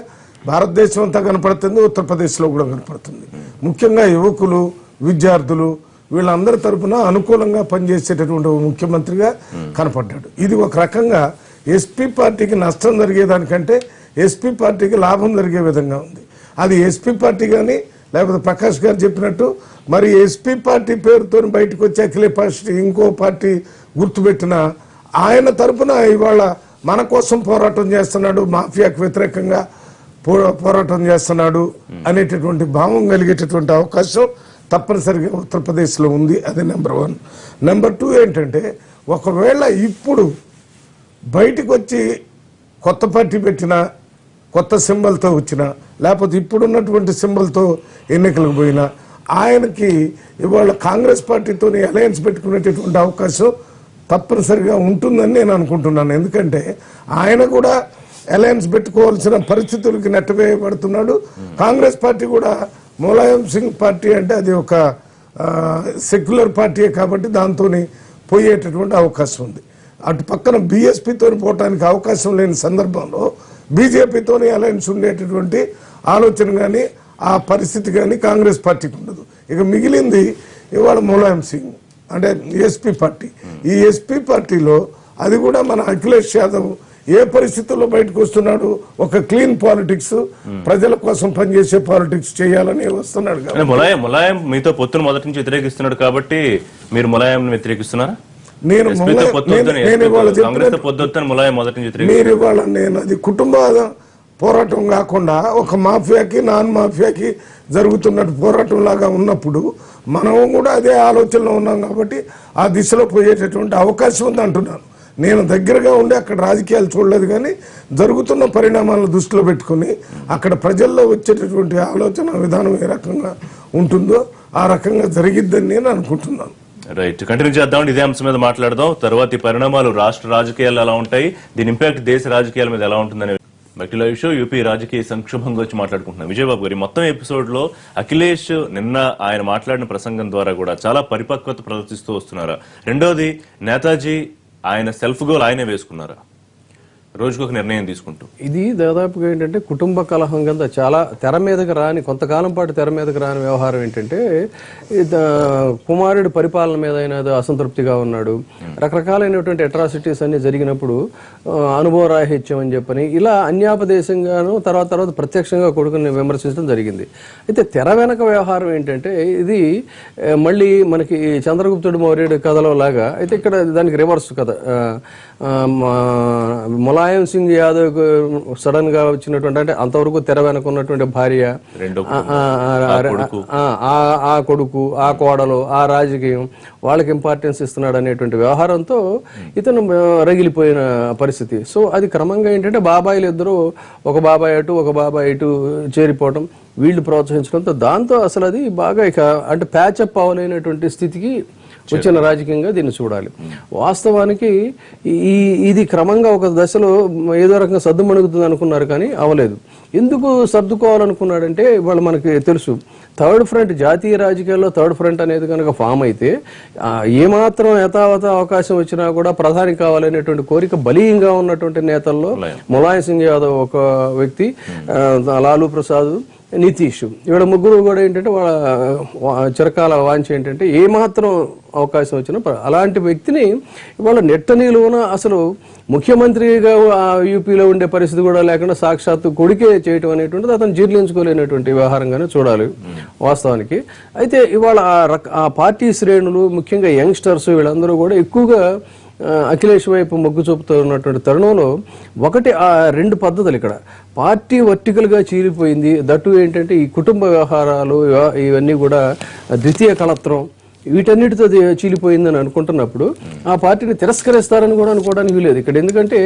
భారతదేశం అంతా కనపడుతుంది, ఉత్తరప్రదేశ్లో కూడా కనపడుతుంది. ముఖ్యంగా యువకులు, విద్యార్థులు వీళ్ళందరి తరపున అనుకూలంగా పనిచేసేటటువంటి ముఖ్యమంత్రిగా కనపడ్డాడు. ఇది ఒక రకంగా ఎస్పీ పార్టీకి నష్టం జరిగేదానికంటే ఎస్పీ పార్టీకి లాభం జరిగే విధంగా ఉంది. అది ఎస్పీ పార్టీ కానీ లేకపోతే ప్రకాష్ గారు చెప్పినట్టు మరి ఎస్పీ పార్టీ పేరుతో బయటకు వచ్చి అఖిలేష్ పార్టీ ఇంకో పార్టీ గుర్తుపెట్టిన ఆయన తరపున ఇవాళ మన కోసం పోరాటం చేస్తున్నాడు, మాఫియాకు వ్యతిరేకంగా పోరాటం చేస్తున్నాడు అనేటటువంటి భావం కలిగేటటువంటి అవకాశం తప్పనిసరిగా ఉత్తరప్రదేశ్లో ఉంది. అది నెంబర్ 1. నెంబర్ 2 ఏంటంటే ఒకవేళ ఇప్పుడు బయటకు వచ్చి కొత్త పార్టీ పెట్టినా, కొత్త సింబల్తో వచ్చినా, లేకపోతే ఇప్పుడున్నటువంటి సింబల్తో ఎన్నికలకు పోయినా ఆయనకి ఇవాళ కాంగ్రెస్ పార్టీతో అలయన్స్ పెట్టుకునేటటువంటి అవకాశం తప్పనిసరిగా ఉంటుందని నేను అనుకుంటున్నాను. ఎందుకంటే ఆయన కూడా అలయన్స్ పెట్టుకోవాల్సిన పరిస్థితులకి నెట్టవేయబడుతున్నాడు. కాంగ్రెస్ పార్టీ కూడా ములాయం సింగ్ పార్టీ అంటే అది ఒక సెక్యులర్ పార్టీయే కాబట్టి దాంతో పోయేటటువంటి అవకాశం ఉంది. అటు పక్కన బీఎస్పీతో పోవటానికి అవకాశం లేని సందర్భంలో బీజేపీతో అలయన్స్ ఉండేటటువంటి ఆలోచన కానీ ఆ పరిస్థితి కానీ కాంగ్రెస్ పార్టీకి ఉండదు. ఇక మిగిలింది ఇవాళ ములాయం సింగ్ అంటే ఎస్పీ పార్టీ. ఈ ఎస్పీ పార్టీలో అది కూడా మన అఖిలేష్ యాదవ్ ఏ పరిస్థితుల్లో బయటకు వస్తున్నాడు, ఒక క్లీన్ పాలిటిక్స్, ప్రజల కోసం పనిచేసే పాలిటిక్స్ చేయాలని వస్తున్నాడు. ములాయం మీతో పొత్తును మొదటి నుంచి వ్యతిరేకిస్తున్నాడు కాబట్టి మీరు ములాయం వ్యతిరేకిస్తున్నారా? నేను అది కుటుంబ పోరాటం కాకుండా ఒక మాఫియాకి నాన్ మాఫియాకి జరుగుతున్నట్టు పోరాటం లాగా ఉన్నప్పుడు మనం కూడా అదే ఆలోచనలో ఉన్నాం కాబట్టి ఆ దిశలో పోయేటటువంటి అవకాశం ఉంది అంటున్నాను. నేను దగ్గరగా ఉండి అక్కడ రాజకీయాలు చూడలేదు, కానీ జరుగుతున్న పరిణామాలను దృష్టిలో పెట్టుకుని అక్కడ ప్రజల్లో వచ్చేటటువంటి ఆలోచన విధానం ఏ రకంగా ఉంటుందో ఆ రకంగా జరిగిద్దని నేను అనుకుంటున్నాను. రైట్, కంటిన్యూ చేద్దాం. ఇదే అంశం మీద మాట్లాడదాం. తర్వాత ఈ పరిణామాలు రాష్ట్ర రాజకీయాలు ఎలా ఉంటాయి, దీని ఇంపాక్ట్ దేశ రాజకీయాల మీద ఎలా ఉంటుందని బక్టిలో షో యూపీ రాజకీయ సంక్షోభం గురించి మాట్లాడుకుంటున్నాం. విజయబాబు గారి మొత్తం ఎపిసోడ్ లో అఖిలేష్ నిన్న ఆయన మాట్లాడిన ప్రసంగం ద్వారా కూడా చాలా పరిపక్వత ప్రదర్శిస్తూ వస్తున్నారు. రెండోది, నేతాజీ ఆయన సెల్ఫ్ గోల్ ఆయనే వేసుకున్నారా రోజుకొక నిర్ణయం తీసుకుంటూ? ఇది దాదాపుగా ఏంటంటే కుటుంబ కలహం కింద చాలా తెర మీదకి రాని, కొంతకాలం పాటు తెర మీదకి రాని వ్యవహారం ఏంటంటే కుమారుడి పరిపాలన మీద ఆయన అసంతృప్తిగా ఉన్నాడు. రకరకాలైనటువంటి అట్రాసిటీస్ అన్ని జరిగినప్పుడు అనుభవ రాహిత్యం అని చెప్పని ఇలా అన్యాపదేశంగాను తర్వాత ప్రత్యక్షంగా కొడుకుని విమర్శించడం జరిగింది. అయితే తెర వెనక వ్యవహారం ఏంటంటే ఇది మళ్ళీ మనకి చంద్రగుప్తుడు మౌర్యుడి కథలో లాగా, అయితే ఇక్కడ దానికి రివర్స్ కథ. ములాయం సింగ్ యాదవ్ సడన్ గా వచ్చినటువంటి, అంటే అంతవరకు తెర వెనుకున్నటువంటి భార్య, ఆ కొడుకు, ఆ కోడలు, ఆ రాజకీయం వాళ్ళకి ఇంపార్టెన్స్ ఇస్తున్నాడు అనేటువంటి వ్యవహారంతో ఇతను రగిలిపోయిన పరిస్థితి. సో అది క్రమంగా ఏంటంటే బాబాయిలు ఇద్దరు, ఒక బాబాయ్ అటు ఒక బాబాయ్ ఇటు చేరిపోవటం, వీళ్ళు ప్రోత్సహించడంతో దాంతో అసలు అది బాగా ఇక అంటే ప్యాచప్ అవ్వలేనటువంటి స్థితికి వచ్చిన రాజకీయంగా దీన్ని చూడాలి. వాస్తవానికి ఇది క్రమంగా ఒక దశలో ఏదో రకంగా సర్దుమణుగుతుంది అనుకున్నారు, కానీ అవలేదు. ఎందుకు సర్దుకోవాలనుకున్నాడంటే ఇవాళ మనకి తెలుసు, థర్డ్ ఫ్రంట్, జాతీయ రాజకీయాల్లో థర్డ్ ఫ్రంట్ అనేది కనుక ఫామ్ అయితే ఏమాత్రం యథావత అవకాశం వచ్చినా కూడా ప్రధాని కావాలనేటువంటి కోరిక బలీయంగా ఉన్నటువంటి నేతల్లో ములాయం సింగ్ యాదవ్ ఒక వ్యక్తి, లాలూ ప్రసాద్, నితీష్, వీళ్ళ ముగ్గురు కూడా ఏంటంటే వాళ్ళ చిరకాల వాంఛ ఏంటంటే ఏమాత్రం అవకాశం వచ్చినా అలాంటి వ్యక్తిని ఇవాళ నెట్ట నిలువున అసలు ముఖ్యమంత్రిగా యూపీలో ఉండే పరిస్థితి కూడా లేకుండా సాక్షాత్తు కొడుకే చేయటం అనేటువంటిది అతను జీర్ణించుకోలేనటువంటి వ్యవహారంగానే చూడాలి వాస్తవానికి. అయితే ఇవాళ ఆ పార్టీ శ్రేణులు, ముఖ్యంగా యంగ్స్టర్స్, వీళ్ళందరూ కూడా ఎక్కువగా అఖిలేష్ వైపు మొగ్గు చూపుతూ ఉన్నటువంటి తరుణంలో ఒకటి రెండు పద్ధతులు ఇక్కడ. పార్టీ వర్టికల్గా చీలిపోయింది, దట్టు ఏంటంటే ఈ కుటుంబ వ్యవహారాలు ఇవన్నీ కూడా ద్వితీయ కళత్రం వీటన్నిటితో చీలిపోయిందని అనుకుంటున్నప్పుడు ఆ పార్టీని తిరస్కరిస్తారని కూడా అనుకోవడానికి వీలేదు ఇక్కడ. ఎందుకంటే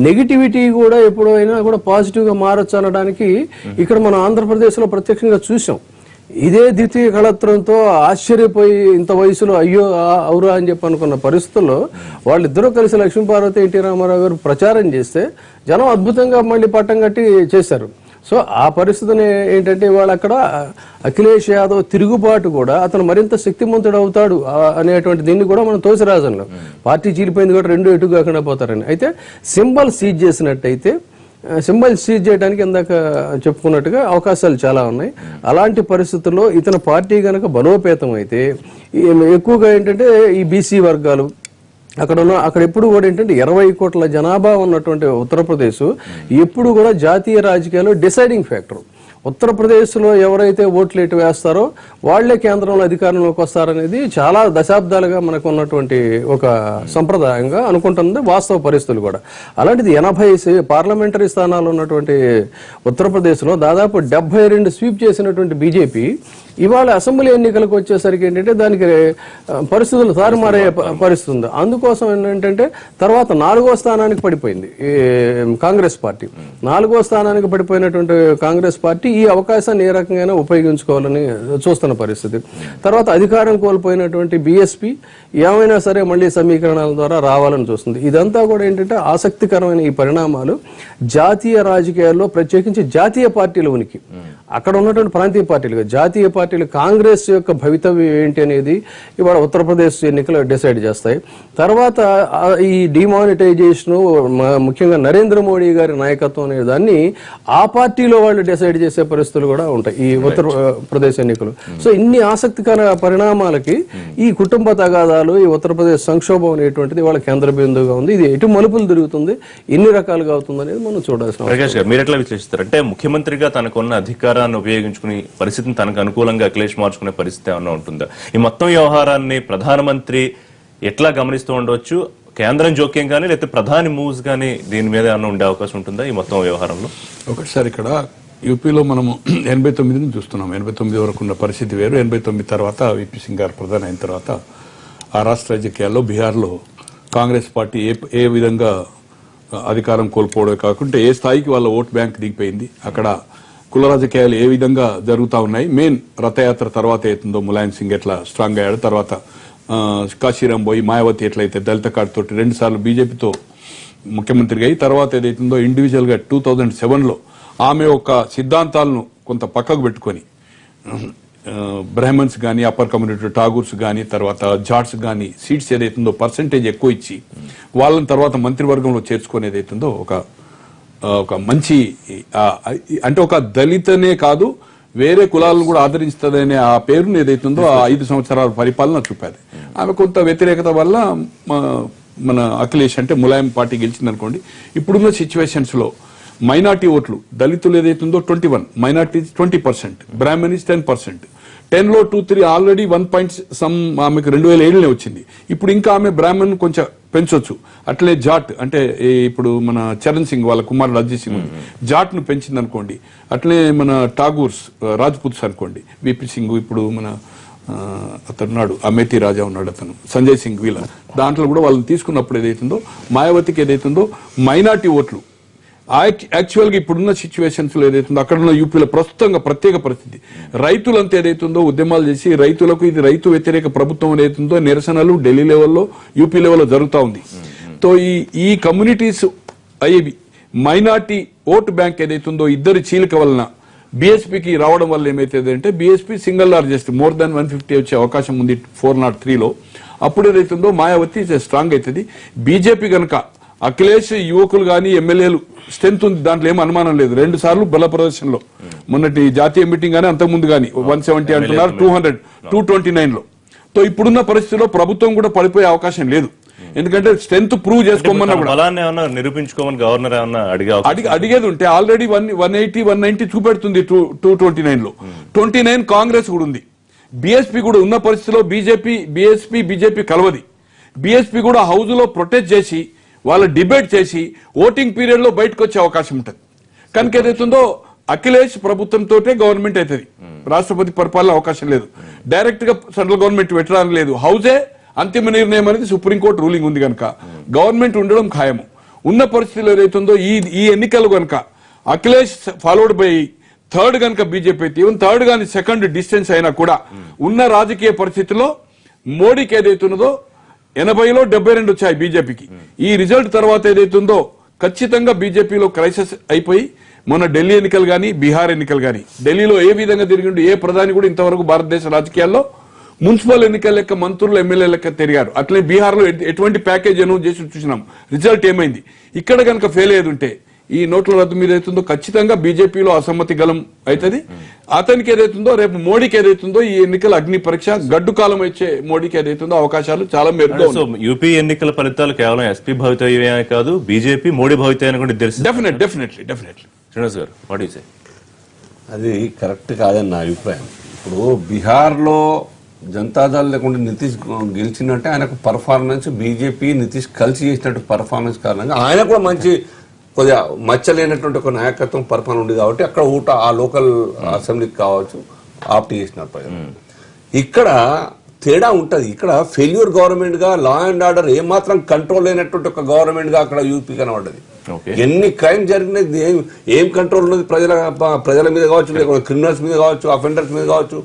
నెగిటివిటీ కూడా ఎప్పుడైనా కూడా పాజిటివ్గా మారచ్చు అనడానికి ఇక్కడ మనం ఆంధ్రప్రదేశ్లో ప్రత్యక్షంగా చూసాం. ఇదే ద్వితీయ కళత్రంతో ఆశ్చర్యపోయి ఇంత వయసులో అయ్యో అవురా అని చెప్పి అనుకున్న పరిస్థితుల్లో వాళ్ళిద్దరూ కలిసి లక్ష్మీపార్వతి, ఎన్టీ రామారావు గారు ప్రచారం చేస్తే జనం అద్భుతంగా మళ్ళీ పట్టం కట్టి చేశారు. సో ఆ పరిస్థితిని ఏంటంటే ఇవాళ అక్కడ అఖిలేష్ యాదవ్ తిరుగుబాటు కూడా అతను మరింత శక్తిమంతుడు అవుతాడు అనేటువంటి దీన్ని కూడా మనం తోసిరాజంలో పార్టీ చీలిపోయింది కూడా రెండు ఎటు కాకుండా పోతారని. అయితే సింబల్ సీజ్ చేసినట్టయితే సింబల్ సీజ్ చేయడానికి ఇందాక చెప్పుకున్నట్టుగా అవకాశాలు చాలా ఉన్నాయి. అలాంటి పరిస్థితుల్లో ఇతని పార్టీ కనుక బలోపేతం అయితే ఎక్కువగా ఏంటంటే ఈ బీసీ వర్గాలు అక్కడ ఎప్పుడు కూడా ఏంటంటే 20 కోట్ల జనాభా ఉన్నటువంటి ఉత్తరప్రదేశ్ ఎప్పుడు కూడా జాతీయ రాజకీయాల్లో డిసైడింగ్ ఫ్యాక్టర్. ఉత్తరప్రదేశ్లో ఎవరైతే ఓట్లు ఎటు వేస్తారో వాళ్లే కేంద్రంలో అధికారంలోకి వస్తారనేది చాలా దశాబ్దాలుగా మనకు ఉన్నటువంటి ఒక సంప్రదాయంగా అనుకుంటుంది వాస్తవ పరిస్థితులు కూడా. అలాంటిది 80 పార్లమెంటరీ స్థానాలు ఉన్నటువంటి ఉత్తరప్రదేశ్లో దాదాపు 72 స్వీప్ చేసినటువంటి బీజేపీ ఇవాళ అసెంబ్లీ ఎన్నికలకు వచ్చేసరికి ఏంటంటే దానికి పరిస్థితులు తారుమారే పరిస్థితి ఉంది. అందుకోసం ఏంటంటే తర్వాత 4వ స్థానానికి పడిపోయింది కాంగ్రెస్ పార్టీ. 4వ స్థానానికి పడిపోయినటువంటి కాంగ్రెస్ పార్టీ ఈ అవకాశాన్ని ఏ రకంగా ఉపయోగించుకోవాలని చూస్తున్న పరిస్థితి. తర్వాత అధికారం కోల్పోయినటువంటి బీఎస్పీ ఏమైనా సరే మళ్ళీ సమీకరణాల ద్వారా రావాలని చూస్తుంది. ఇదంతా కూడా ఏంటంటే ఆసక్తికరమైన ఈ పరిణామాలు జాతీయ రాజకీయాల్లో ప్రత్యేకించి జాతీయ పార్టీల ఉనికి, అక్కడ ఉన్నటువంటి ప్రాంతీయ పార్టీలు, జాతీయ పార్టీలు కాంగ్రెస్ యొక్క భవితవ్యం ఏంటి అనేది ఇవాళ ఉత్తరప్రదేశ్ ఎన్నికలు డిసైడ్ చేస్తాయి. తర్వాత ఈ డిమానిటైజేషన్ ముఖ్యంగా నరేంద్ర మోడీ గారి నాయకత్వం అనే దాన్ని ఆ పార్టీలో వాళ్ళు డిసైడ్ చేసే పరిస్థితులు కూడా ఉంటాయి ఈ ఉత్తరప్రదేశ్ ఎన్నికలు. సో ఇన్ని ఆసక్తికర పరిణామాలకి ఈ కుటుంబ తగాదాలు, ఈ ఉత్తరప్రదేశ్ సంక్షోభం అనేటువంటిది వాళ్ళ కేంద్ర బిందువుగా ఉంది. ఇది ఎటు మలుపులు తిరుగుతుంది, ఎన్ని రకాలుగా అవుతుంది అనేది మనం చూడాల్సిన. ప్రకాష్ గారు, మీరు ఎట్లా విశ్లేషిస్తారు? అంటే ముఖ్యమంత్రిగా తనకున్న అధికారాన్ని ఉపయోగించుకుని పరిస్థితిని తనకు అనుకూలంగా అఖిలేష్ మార్చుకునే పరిస్థితి ఏమన్నా ఉంటుందా? ఈ మొత్తం వ్యవహారాన్ని ప్రధానమంత్రి ఎట్లా గమనిస్తూ ఉండవచ్చు? కేంద్రం జోక్యం కానీ లేకపోతే ప్రధాని మూవ్స్ కానీ దీని మీద ఏమన్నా ఉండే అవకాశం ఉంటుందా ఈ మొత్తం వ్యవహారంలో? ఒకసారి ఇక్కడ యూపీలో మనము 89ని చూస్తున్నాం. 89 వరకు ఉన్న పరిస్థితి వేరు. 89 తర్వాత విపి సింగ్ గారు ప్రధాని అయిన తర్వాత ఆ రాష్ట్ర రాజకీయాల్లో బీహార్లో కాంగ్రెస్ పార్టీ ఏ విధంగా అధికారం కోల్పోవడమే కాకుండా ఏ స్థాయికి వాళ్ళ ఓట్ బ్యాంక్ దిగిపోయింది, అక్కడ కుల రాజకీయాలు ఏ విధంగా జరుగుతూ ఉన్నాయి. మెయిన్ రథయాత్ర తర్వాత అవుతుందో ములాయం సింగ్ ఎట్లా స్ట్రాంగ్ అయ్యాడు, తర్వాత కాశీరాం పోయి మాయావతి ఎట్లయితే దళిత కార్డు తోటి 2 సార్లు బీజేపీతో ముఖ్యమంత్రిగా అయ్యి తర్వాత ఏదైతుందో ఇండివిజువల్ గా 2007లో ఆమె ఒక సిద్ధాంతాలను కొంత పక్కకు పెట్టుకొని బ్రాహ్మణ్స్ కానీ అప్పర్ కమ్యూనిటీ ఠాగూర్స్ కానీ తర్వాత జాట్స్ కానీ సీట్స్ ఏదైతుందో పర్సెంటేజ్ ఎక్కువ ఇచ్చి వాళ్ళని తర్వాత మంత్రివర్గంలో చేర్చుకొని ఏదైతుందో ఒక మంచి అంటే ఒక దళితనే కాదు వేరే కులాలను కూడా ఆదరిస్తుందనే ఆ పేరును ఏదైతుందో ఆ 5 సంవత్సరాల పరిపాలన చూపాది. ఆమె కొంత వ్యతిరేకత వల్ల మన అఖిలేష్ అంటే ములాయం పార్టీ గెలిచిందనుకోండి. ఇప్పుడున్న సిచ్యువేషన్స్ లో మైనార్టీ ఓట్లు దళితులు ఏదైతుందో 21, మైనార్టీ 20%, బ్రాహ్మణీస్ 10%. 10లో 2-3 ఆల్రెడీ 1 ఆమెకు 2007 వచ్చింది. ఇప్పుడు ఇంకా ఆమె బ్రాహ్మణ్ కొంచెం పెంచొచ్చు. అట్లే జాట్ అంటే ఇప్పుడు మన చరణ్ సింగ్ వాళ్ళ కుమారుడు అజిత్ సింగ్ జాట్ ను పెంచింది అనుకోండి. అట్లే మన ఠాగూర్స్ రాజ్పుత్స్ అనుకోండి, విపి సింగ్ ఇప్పుడు మన అతనున్నాడు అమేథీ రాజా ఉన్నాడు, అతను సంజయ్ సింగ్, వీళ్ళ దాంట్లో కూడా వాళ్ళని తీసుకున్నప్పుడు ఏదైతుందో మాయావతికి ఏదైతుందో మైనార్టీ ఓట్లు యాక్చువల్ గా ఇప్పుడున్న సిచ్యువేషన్స్ లో ఏదైతుందో అక్కడ ఉన్న యూపీలో ప్రస్తుతంగా ప్రత్యేక పరిస్థితి, రైతులంతా ఏదైతుందో ఉద్యమాలు చేసి రైతులకు ఇది రైతు వ్యతిరేక ప్రభుత్వం ఏదైతుందో నిరసనలు ఢిల్లీ లెవెల్లో యూపీ లెవెల్లో జరుగుతూ ఉంది. సో ఈ కమ్యూనిటీస్ అయ్యేవి మైనార్టీ ఓటు బ్యాంక్ ఏదైతుందో ఇద్దరు చీలిక వలన బీఎస్పీకి రావడం వల్ల ఏమైతుంది అంటే BSP single largest more than 150 వచ్చే అవకాశం ఉంది 403లో. అప్పుడు ఏదైతుందో మాయావతి స్ట్రాంగ్ అవుతుంది. బీజేపీ కనుక అఖిలేష్ యువకులు గాని ఎమ్మెల్యేలు స్ట్రెంత్ ఉంది, దాంట్లో ఏం అనుమానం లేదు. 2 సార్లు బల ప్రదర్శనలో మొన్నటి జాతీయ మీటింగ్ గానీ అంతకుముందు గానీ 170 అంటున్నారు, 200, 229లో. సో ఇప్పుడున్న పరిస్థితిలో ప్రభుత్వం కూడా పడిపోయే అవకాశం లేదు. ఎందుకంటే స్ట్రెంత్ ప్రూవ్ చేసుకోమన్నా కూడా నిరూపించుకోమని గవర్నర్ అడిగేది ఉంటే ఆల్రెడీ 180, 190 చూపెడుతుంది 229లో. 29 కాంగ్రెస్ కూడా ఉంది. బీఎస్పీ కూడా ఉన్న పరిస్థితిలో బీజేపీ కలవది. బీఎస్పీ కూడా హౌస్ లో ప్రొటెస్ట్ చేసి వాళ్ళు డిబేట్ చేసి ఓటింగ్ పీరియడ్ లో బయటకు వచ్చే అవకాశం ఉంటుంది. కనుక ఏదైతుందో అఖిలేష్ ప్రభుత్వంతో గవర్నమెంట్ అవుతుంది, రాష్ట్రపతి పరిపాలన అవకాశం లేదు. డైరెక్ట్ గా సెంట్రల్ గవర్నమెంట్ పెట్టడానికి లేదు. హౌసే అంతిమ నిర్ణయం అనేది సుప్రీంకోర్టు రూలింగ్ ఉంది కనుక గవర్నమెంట్ ఉండడం ఖాయము. ఉన్న పరిస్థితుల్లో ఏదైతుందో ఈ ఎన్నికలు కనుక అఖిలేష్ ఫాలోడ్ బై థర్డ్ కనుక బీజేపీ అయితే ఈవెన్ థర్డ్ కానీ సెకండ్ డిస్టెన్స్ అయినా కూడా ఉన్న రాజకీయ పరిస్థితిలో మోడీకి ఏదైతున్నదో 80లో 72 వచ్చాయి బీజేపీకి. ఈ రిజల్ట్ తర్వాత ఏదైతుందో ఖచ్చితంగా బీజేపీలో క్రైసిస్ అయిపోయి మొన్న ఢిల్లీ ఎన్నికలు కానీ బీహార్ ఎన్నికలు కానీ ఢిల్లీలో ఏ విధంగా తిరిగిండు ఏ ప్రధాని కూడా ఇంతవరకు భారతదేశ రాజకీయాల్లో మున్సిపల్ ఎన్నికల లెక్క మంత్రులు ఎమ్మెల్యే లెక్క తిరిగారు. అట్లే బీహార్ లో ఎటువంటి ప్యాకేజ్ అనౌన్స్ చేసి చూసినాం. రిజల్ట్ ఏమైంది? ఇక్కడ కనుక ఫెయిల్ అయ్యేది ఉంటే ఈ నోట్ల రద్దు మీద ఏదైతుందో ఖచ్చితంగా బీజేపీలో అసమ్మతి గలం అవుతుంది. అతనికి ఏదైతుందో రేపు మోడీకి ఏదైతుందో ఈ ఎన్నికల అగ్ని పరీక్ష గడ్డు కాలం వచ్చే మోడీకి ఏదైతుందో అవకాశాలు చాలా మెరుగ్గా సో యూపీ ఎన్నికల ఫలితాలు కేవలం ఎస్పీ భవితవ్యమే కాదు, బీజేపీ మోడీ భవితవ్యాన్ని కూడా తెలుసు. డెఫినెట్లీ శ్రీనివాస్ గారు వాట్ యు సే? అది కరెక్ట్ కాదని నా అభిప్రాయం. ఇప్పుడు బీహార్లో జనతాదళ్ లేకుండా నితీష్ గెలిచినట్టే ఆయనకు పర్ఫార్మెన్స్ బీజేపీ నితీష్ కలిసి చేసినట్టు పర్ఫార్మెన్స్ కారణంగా ఆయన కూడా మంచి కొద్దిగా మచ్చలేనటువంటి ఒక నాయకత్వం పర్ఫార్మెన్స్ ఉంది కాబట్టి అక్కడ ఆ లోకల్ అసెంబ్లీకి కావచ్చు ఆప్ట్ చేసినారు ప్రజలు. ఇక్కడ తేడా ఉంటుంది. ఇక్కడ ఫెయిల్యూర్ గవర్నమెంట్ గా లా అండ్ ఆర్డర్ ఏమాత్రం కంట్రోల్ అయినటువంటి ఒక గవర్నమెంట్ గా అక్కడ యూపీ కనబడ్డది. ఎన్ని క్రైమ్ జరిగినది ఏం కంట్రోల్ ఉన్నది ప్రజల మీద కావచ్చు, లేకపోతే క్రిమినల్స్ మీద కావచ్చు, అఫెండర్స్ మీద కావచ్చు.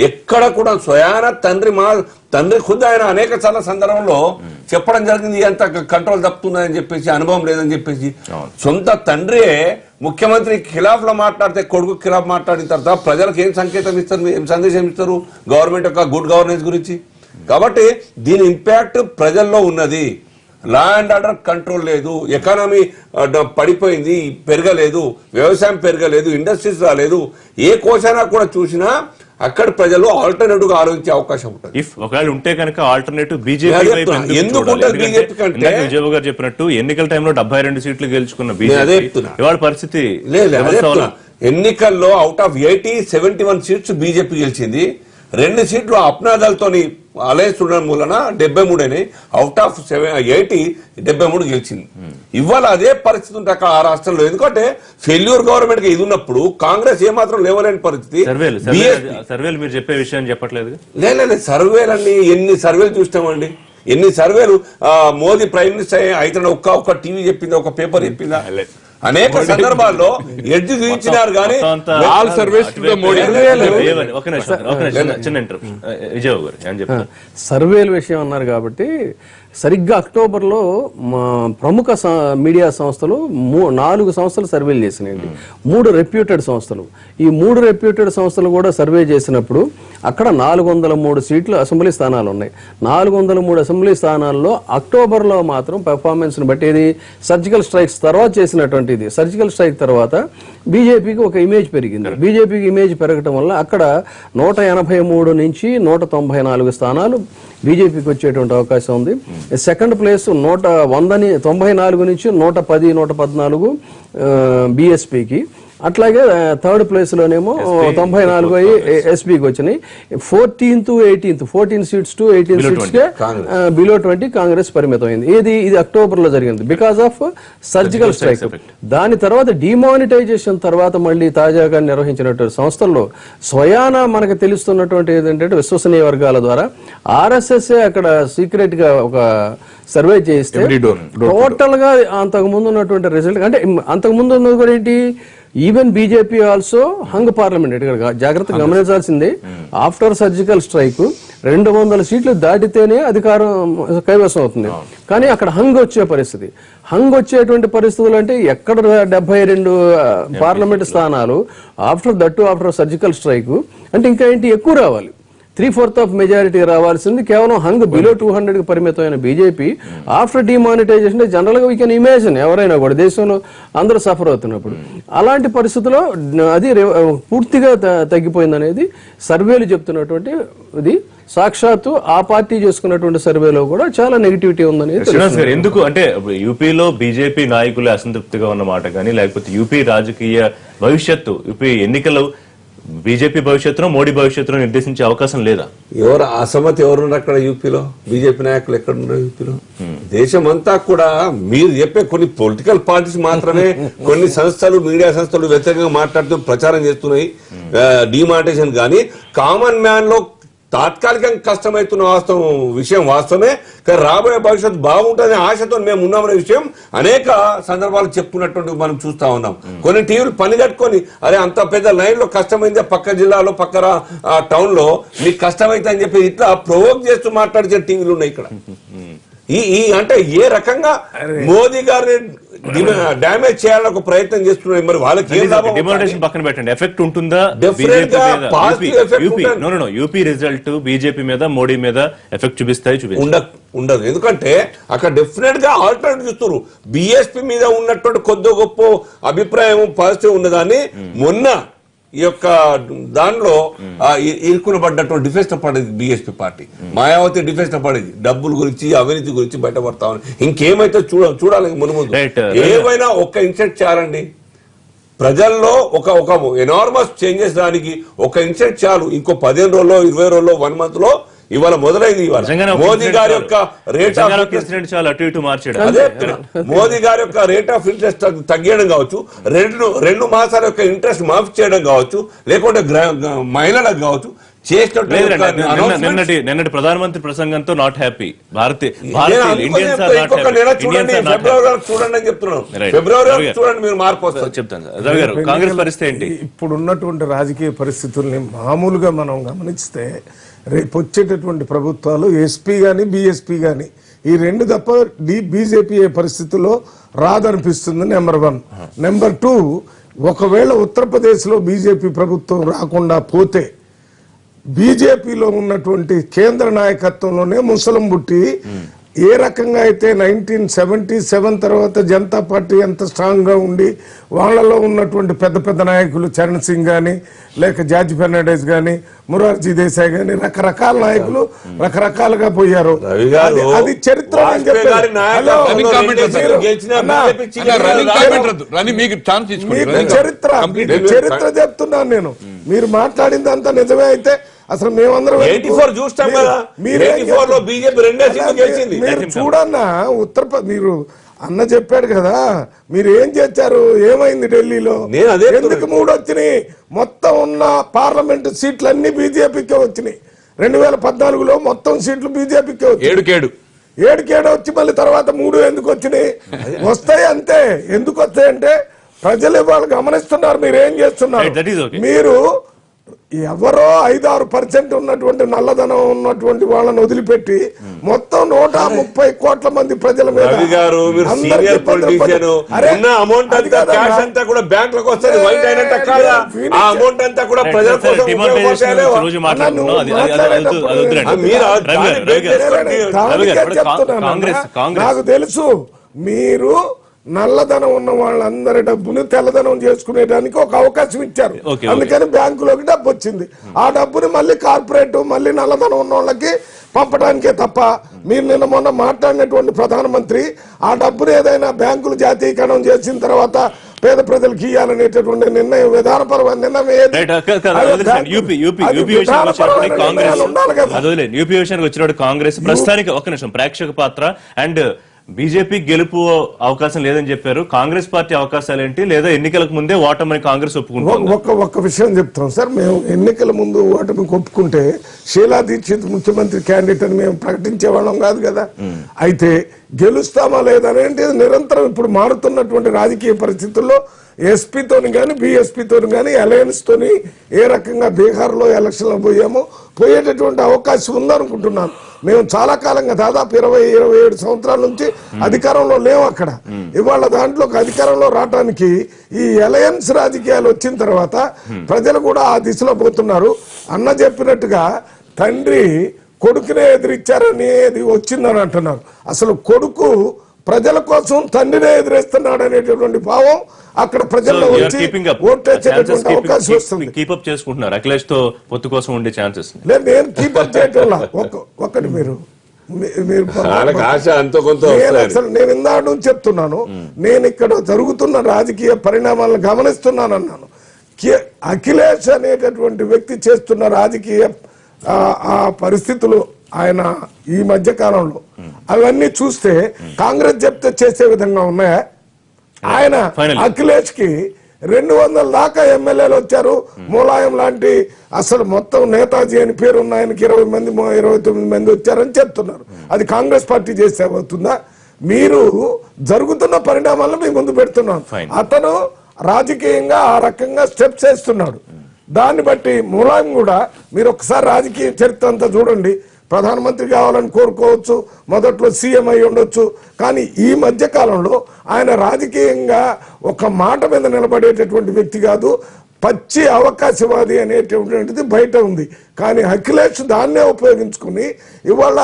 ఎక్కడ కూడా స్వయాన తండ్రి ఖుద్దు ఆయన అనేక చాలా సందర్భంలో చెప్పడం జరిగింది ఎంత కంట్రోల్ తప్పుతుందని చెప్పేసి, అనుభవం లేదని చెప్పేసి. సొంత తండ్రి ముఖ్యమంత్రి ఖిలాఫ్ లో మాట్లాడితే కొడుకు ఖిలాఫ్ మాట్లాడిన తర్వాత ప్రజలకు ఏం సంకేతం ఇస్తారు, ఏం సందేశం ఇస్తారు గవర్నమెంట్ యొక్క గుడ్ గవర్నెన్స్ గురించి? కాబట్టి దీని ఇంపాక్ట్ ప్రజల్లో ఉన్నది. లా అండ్ ఆర్డర్ కంట్రోల్ లేదు, ఎకానమీ పడిపోయింది, పెరగలేదు, వ్యవసాయం పెరగలేదు, ఇండస్ట్రీస్ రాలేదు. ఏ కోసైనా కూడా చూసినా అక్కడ ప్రజలు ఆల్టర్నేటివ్ గా ఆలోచించే అవకాశం ఉంటుంది. ఒకవేళ ఉంటే కనుక ఆల్టర్నేటివ్ బీజేపీ విజయబాబు గారు చెప్పినట్టు ఎన్నికల టైంలో 72 సీట్లు గెలుచుకున్న బీజేపీ ఇవాళ పరిస్థితి ఎన్నికల్లో అవుట్ ఆఫ్ 80 71 సీట్స్ బీజేపీ గెలిచింది. 2 సీట్లు అప్నాదల్తోని అలయన్స్ ఉండడం మూలన 73 అయినాయి. అవుట్ ఆఫ్ 80 73 గెలిచింది. ఇవాళ అదే పరిస్థితి ఉంటుంది అక్కడ ఆ రాష్ట్రంలో. ఎందుకంటే ఫెయిల్యూర్ గవర్నమెంట్ గా ఇది ఉన్నప్పుడు కాంగ్రెస్ ఏమాత్రం లేవలేని పరిస్థితి. సర్వేలు మీరు చెప్పే విషయం చెప్పట్లేదు. లేదు సర్వేలు అన్ని ఎన్ని సర్వేలు చూస్తామండి, ఎన్ని సర్వేలు. మోదీ ప్రైమ్ మినిస్టర్ అయితే ఒక్క టీవీ చెప్పిందా, ఒక పేపర్ చెప్పిందా? అనేక సందర్భాల్లో ఎడ్జ్ చూపించినారు కానీ సర్వేల విషయం అన్నారు కాబట్టి సరిగ్గా అక్టోబర్లో ప్రముఖ మీడియా సంస్థలు 4 సంస్థలు సర్వేలు చేసినాయండి. 3 రెప్యూటెడ్ సంస్థలు. ఈ 3 రెప్యూటెడ్ సంస్థలు కూడా సర్వే చేసినప్పుడు అక్కడ 403 సీట్లు అసెంబ్లీ స్థానాలు ఉన్నాయి. 403 అసెంబ్లీ స్థానాల్లో అక్టోబర్లో మాత్రం పెర్ఫార్మెన్స్ని బట్టి ఇది సర్జికల్ స్ట్రైక్స్ తర్వాత చేసినటువంటిది. సర్జికల్ స్ట్రైక్ తర్వాత బీజేపీకి ఒక ఇమేజ్ పెరిగింది. బీజేపీకి ఇమేజ్ పెరగటం వల్ల అక్కడ 183 నుంచి 194 స్థానాలు బీజేపీకి వచ్చేటువంటి అవకాశం ఉంది. సెకండ్ ప్లేస్ 194 నుంచి 110 114 బీఎస్పీకి. అట్లాగే థర్డ్ ప్లేస్ లోనేమో 94 ఎస్పీకి వచ్చినాయి. 14 సీట్స్ టు 18 సీట్స్ కే బిలో 20 కాంగ్రెస్ పరిమితమైంది. ఇది అక్టోబర్ లో జరిగింది బికాస్ ఆఫ్ సర్జికల్ స్ట్రైక్. దాని తర్వాత డిమానిటైజేషన్ తర్వాత మళ్ళీ తాజాగా నిర్వహించినటువంటి సంస్థల్లో స్వయాన మనకు తెలుస్తున్నటువంటి ఏంటంటే విశ్వసనీయ వర్గాల ద్వారా ఆర్ఎస్ఎస్ అక్కడ సీక్రెట్ గా ఒక సర్వే చేస్తే టోటల్ గా అంతకు ముందు ఉన్నటువంటి రిజల్ట్ అంటే అంతకు ముందు ఉన్నది కూడా ఏంటి, even BJP also hung parliament. ఇక్కడ జాగ్రత్తగా గమనించాల్సింది, ఆఫ్టర్ సర్జికల్ స్ట్రైక్ 200 సీట్లు దాటితేనే అధికారం కైవసం అవుతుంది. కానీ అక్కడ హంగ్ వచ్చే పరిస్థితి. హంగ్ వచ్చేటువంటి పరిస్థితులు అంటే ఎక్కడ 72 పార్లమెంట్ స్థానాలు ఆఫ్టర్ సర్జికల్ స్ట్రైక్ అంటే ఇంకా ఏంటి ఎక్కువ రావాలి. 3/4 ఆఫ్ మెజారిటీ రావాల్సింది కేవలం హంగ్ బిలో 200 కి పరిమితమైన బీజేపీ ఆఫ్టర్ డిమానిటైజేషన్ జనరల్ గా వీ కెన్ ఇమాజిన్ ఎవరైనా కూడా దేశంలో అందరూ సఫర్ అవుతున్నప్పుడు అలాంటి పరిస్థితుల్లో అది పూర్తిగా తగ్గిపోయిందనేది సర్వేలు చెప్తున్నటువంటి ఇది. సాక్షాత్తు ఆ పార్టీ చేసుకున్నటువంటి సర్వేలో కూడా చాలా నెగిటివిటీ ఉందని. ఎందుకు అంటే యూపీలో బీజేపీ నాయకులు అసంతృప్తిగా ఉన్నమాట కానీ లేకపోతే యూపీ రాజకీయ భవిష్యత్తు, యూపీ ఎన్నికలు బీజేపీ భవిష్యత్తును మోడీ భవిష్యత్తును నిర్దేశించే అవకాశం లేదా? ఎవరు అసమ్మతి ఎవరున్నారు అక్కడ యూపీలో? బీజేపీ నాయకులు ఎక్కడున్నారు యూపీలో? దేశం అంతా కూడా మీరు చెప్పే కొన్ని పొలిటికల్ పార్టీస్ మాత్రమే కొన్ని సంస్థలు మీడియా సంస్థలు వ్యతిరేకంగా మాట్లాడుతూ ప్రచారం చేస్తున్నాయి డిమానిటైజేషన్. కానీ కామన్ మ్యాన్ లో తాత్కాలికంగా కష్టమవుతున్న విషయం వాస్తవమే. కానీ రాబోయే భవిష్యత్తు బాగుంటుందనే ఆశతో మేము ఉన్నామనే విషయం అనేక సందర్భాలు చెప్పుకున్నటువంటి మనం చూస్తా ఉన్నాం. కొన్ని టీవీలు పని కట్టుకొని అరే అంత పెద్ద లైన్ లో కష్టమైందే పక్క జిల్లాలో పక్క టౌన్ లో మీకు కష్టమైతే అని చెప్పి ఇట్లా ప్రొవోక్ చేస్తూ మాట్లాడితే టీవీలు ఉన్నాయి ఇక్కడ. ఈ అంటే ఏ రకంగా మోదీ గారిని డ్యామేజ్ చేయాలని ఒక ప్రయత్నం చేస్తున్నారు. మరి వాళ్ళకి ఏం లాభం? డిమానిటేషన్ పక్కన పెట్టండి, ఎఫెక్ట్ ఉంటుందా Definitely గా positive effect ఉంటుంది. యూపీ రిజల్ట్ బీజేపీ మీద మోడీ మీద ఎఫెక్ట్ చూపిస్తాయి? ఉండదు. ఎందుకంటే అక్కడ డెఫినెట్ గా ఆల్టర్నేటివ్ చూస్తారు. బిఎస్పీ మీద ఉన్నటువంటి కొద్ది గొప్ప అభిప్రాయం పాజిటివ్ ఉన్నదాన్ని మొన్న ఈ యొక్క దానిలో ఇరుకునబడ్డటువంటి డిఫెన్స్ పడేది బిఎస్పీ పార్టీ. మాయావతి డిఫెన్స్ పడేది డబ్బుల గురించి అవినీతి గురించి బయటపడతామని. ఇంకేమైతే చూడాలి మునుముందు. ఏమైనా ఒక్క ఇన్సెట్ చేయాలండి ప్రజల్లో, ఒక ఎనార్మస్ చేంజెస్ దానికి ఒక ఇన్సెట్ చాలు. ఇంకో 15 రోజుల్లో 20 రోజుల్లో 1 month లో ఇవాళ మొదలైంది. మోదీ గారి యొక్క రేట్ ఆఫ్ మోదీ గారి యొక్క రేట్ ఆఫ్ ఇంట్రెస్ట్ తగ్గించడం కావచ్చు, 2 మాసాల యొక్క ఇంట్రెస్ట్ మాఫీ చేయడం కావచ్చు, లేకుంటే మహిళలకు కావచ్చు నిన్నటి ప్రధానమంత్రి ప్రసంగంతో నాట్ హ్యాపీ చూడండి అని చెప్తున్నాను. ఫిబ్రవరి చూడండి మీరు మార్పు వస్తుంది. చెప్తాను. కాంగ్రెస్ పరిస్థితి ఏంటి? ఇప్పుడు ఉన్నటువంటి రాజకీయ పరిస్థితుల్ని మామూలుగా మనం గమనిస్తే రేపు వచ్చేటటువంటి ప్రభుత్వాలు ఎస్పీ గాని బిఎస్పీ గాని ఈ 2 తప్ప బీజేపీ పరిస్థితుల్లో రాదనిపిస్తుంది. నెంబర్ 1. నెంబర్ 2, ఒకవేళ ఉత్తరప్రదేశ్ లో బీజేపీ ప్రభుత్వం రాకుండా పోతే బీజేపీలో ఉన్నటువంటి కేంద్ర నాయకత్వంలోనే ముసలం బుట్టి ఏ రకంగా అయితే 1977 తర్వాత జనతా పార్టీ ఎంత స్ట్రాంగ్ గా ఉండి వాళ్ళలో ఉన్నటువంటి పెద్ద పెద్ద నాయకులు చరణ్ సింగ్ గాని, లేక జార్జ్ ఫెర్నాండెస్ గాని, మొరార్జీ దేశాయ్ గాని, రకరకాల నాయకులు రకరకాలుగా పోయారు. అది చరిత్ర. చరిత్ర చెప్తున్నాను నేను. మీరు మాట్లాడిందంతా నిజమే అయితే అసలు మేమందరం 84 చూస్తాం కదా. 84 లో బీజేపీ 2 సీట్లు గెలిచింది. మీరు చూడన్నా మీరు అన్న చెప్పాడు కదా, మీరు ఏం చేశారు, ఏమైంది ఢిల్లీలో, ఎందుకు 3 వచ్చినాయి? మొత్తం ఉన్న పార్లమెంట్ సీట్లు అన్ని బీజేపీకే వచ్చినాయి. 2014లో మొత్తం సీట్లు బీజేపీకే వచ్చాయి. 7 వచ్చి మళ్ళీ తర్వాత 3 ఎందుకు వచ్చినాయి? వస్తాయి అంతే. ఎందుకు వస్తాయంటే ప్రజలు ఇవాళ గమనిస్తున్నారు మీరు ఏం చేస్తున్నారు. మీరు ఎవరో 5-6% ఉన్నటువంటి నల్లధనం ఉన్నటువంటి వాళ్ళని వదిలిపెట్టి మొత్తం 130 కోట్ల మంది ప్రజల మీద నాకు తెలుసు. మీరు నల్లధనం ఉన్న వాళ్ళందరి డబ్బుని తెల్లధనం చేసుకునేదానికి ఒక అవకాశం ఇచ్చారు. అందుకని బ్యాంకులోకి డబ్బు వచ్చింది. ఆ డబ్బుని మళ్ళీ కార్పొరేట్ మళ్ళీ నల్లధనం ఉన్న వాళ్ళకి పంపడానికే తప్ప మీరు నిన్న మొన్న మాట్లాడినటువంటి ప్రధానమంత్రి ఆ డబ్బుని ఏదైనా బ్యాంకులు జాతీయకరణం చేసిన తర్వాత పేద ప్రజలకు ఇవ్వాలనేటటువంటి నిర్ణయం విధానపరమైన నిర్ణయం యూపీ విషయానికి వచ్చినప్పుడు కాంగ్రెస్ ప్రస్తుతానికి ఒక నిమిషం ప్రేక్షక పాత్ర అండ్ బీజేపీ గెలుపు అవకాశం లేదని చెప్పారు. కాంగ్రెస్ పార్టీ అవకాశాలు ఏంటి, లేదా ఎన్నికలకు ముందే ఓటమిని కాంగ్రెస్ ఒప్పుకుంటుంది? ఒక్క విషయం చెప్తాం సార్. మేము ఎన్నికల ముందు ఓటమి ఒప్పుకుంటే షీలా దీక్షిత్ ముఖ్యమంత్రి క్యాండిడేట్ అని మేము ప్రకటించే వాళ్ళం కాదు కదా. అయితే గెలుస్తామా లేదనేది నిరంతరం ఇప్పుడు మారుతున్నటువంటి రాజకీయ పరిస్థితుల్లో ఎస్పీతోని కానీ బీఎస్పీతోని కానీ అలయన్స్ తోని ఏ రకంగా బీహార్ లో ఎలక్షన్లో పోయేటటువంటి అవకాశం ఉందనుకుంటున్నాను. మేము చాలా కాలంగా దాదాపు 20-27 సంవత్సరాల నుంచి అధికారంలో లేవు అక్కడ. ఇవాళ దాంట్లోకి అధికారంలో రావడానికి ఈ అలయన్స్ రాజకీయాలు వచ్చిన తర్వాత ప్రజలు కూడా ఆ దిశలో పోతున్నారు. అన్న చెప్పినట్టుగా తండ్రి కొడుకునే ఎదిరిచ్చారనేది వచ్చిందని అంటున్నారు. అసలు కొడుకు ప్రజల కోసం తండ్రినే ఎదురేస్తున్నాడు అనేటటువంటి భావం అక్కడ ప్రజల్లో వచ్చి ఓటేసేటటువంటి అవకాశం వస్తుంది. కీపప్ చేసుకుంటున్నారు అఖిలేష్ తో పొత్తు కోసం ఉండే ఛాన్సెస్. లేదు, నేను కీపప్ చేయటం ఒకటి మీరు అసలు నేను ఇందాక నుంచి చెప్తున్నాను. నేను ఇక్కడ జరుగుతున్న రాజకీయ పరిణామాలను గమనిస్తున్నాను అన్నాను. అఖిలేష్ అనేటటువంటి వ్యక్తి చేస్తున్న రాజకీయ ఆ పరిస్థితులు ఆయన ఈ మధ్య కాలంలో అవన్నీ చూస్తే కాంగ్రెస్ చెప్తే చేసే విధంగా ఉన్నాయా? ఆయన అఖిలేష్ కి 200 దాకా ఎమ్మెల్యేలు వచ్చారు. ములాయం లాంటి అసలు మొత్తం నేతాజీ అని పేరున్న ఆయనకి 29 మంది వచ్చారని చెప్తున్నారు. అది కాంగ్రెస్ పార్టీ చేసే అవుతుందా? మీరు జరుగుతున్న పరిణామాలను మీ ముందు పెడుతున్నాను. అతను రాజకీయంగా ఆ రకంగా స్టెప్స్ వేస్తున్నాడు. దాన్ని బట్టి ములాయం కూడా మీరు ఒకసారి రాజకీయ చరిత్ర అంతా చూడండి. ప్రధానమంత్రి కావాలని కోరుకోవచ్చు, మొదట్లో సీఎం అయి ఉండొచ్చు. కానీ ఈ మధ్య కాలంలో ఆయన రాజకీయంగా ఒక మాట మీద నిలబడేటటువంటి వ్యక్తి కాదు, పచ్చి అవకాశవాది అనేటువంటిది బయట ఉంది. కానీ అఖిలేష్ దాన్నే ఉపయోగించుకుని ఇవాళ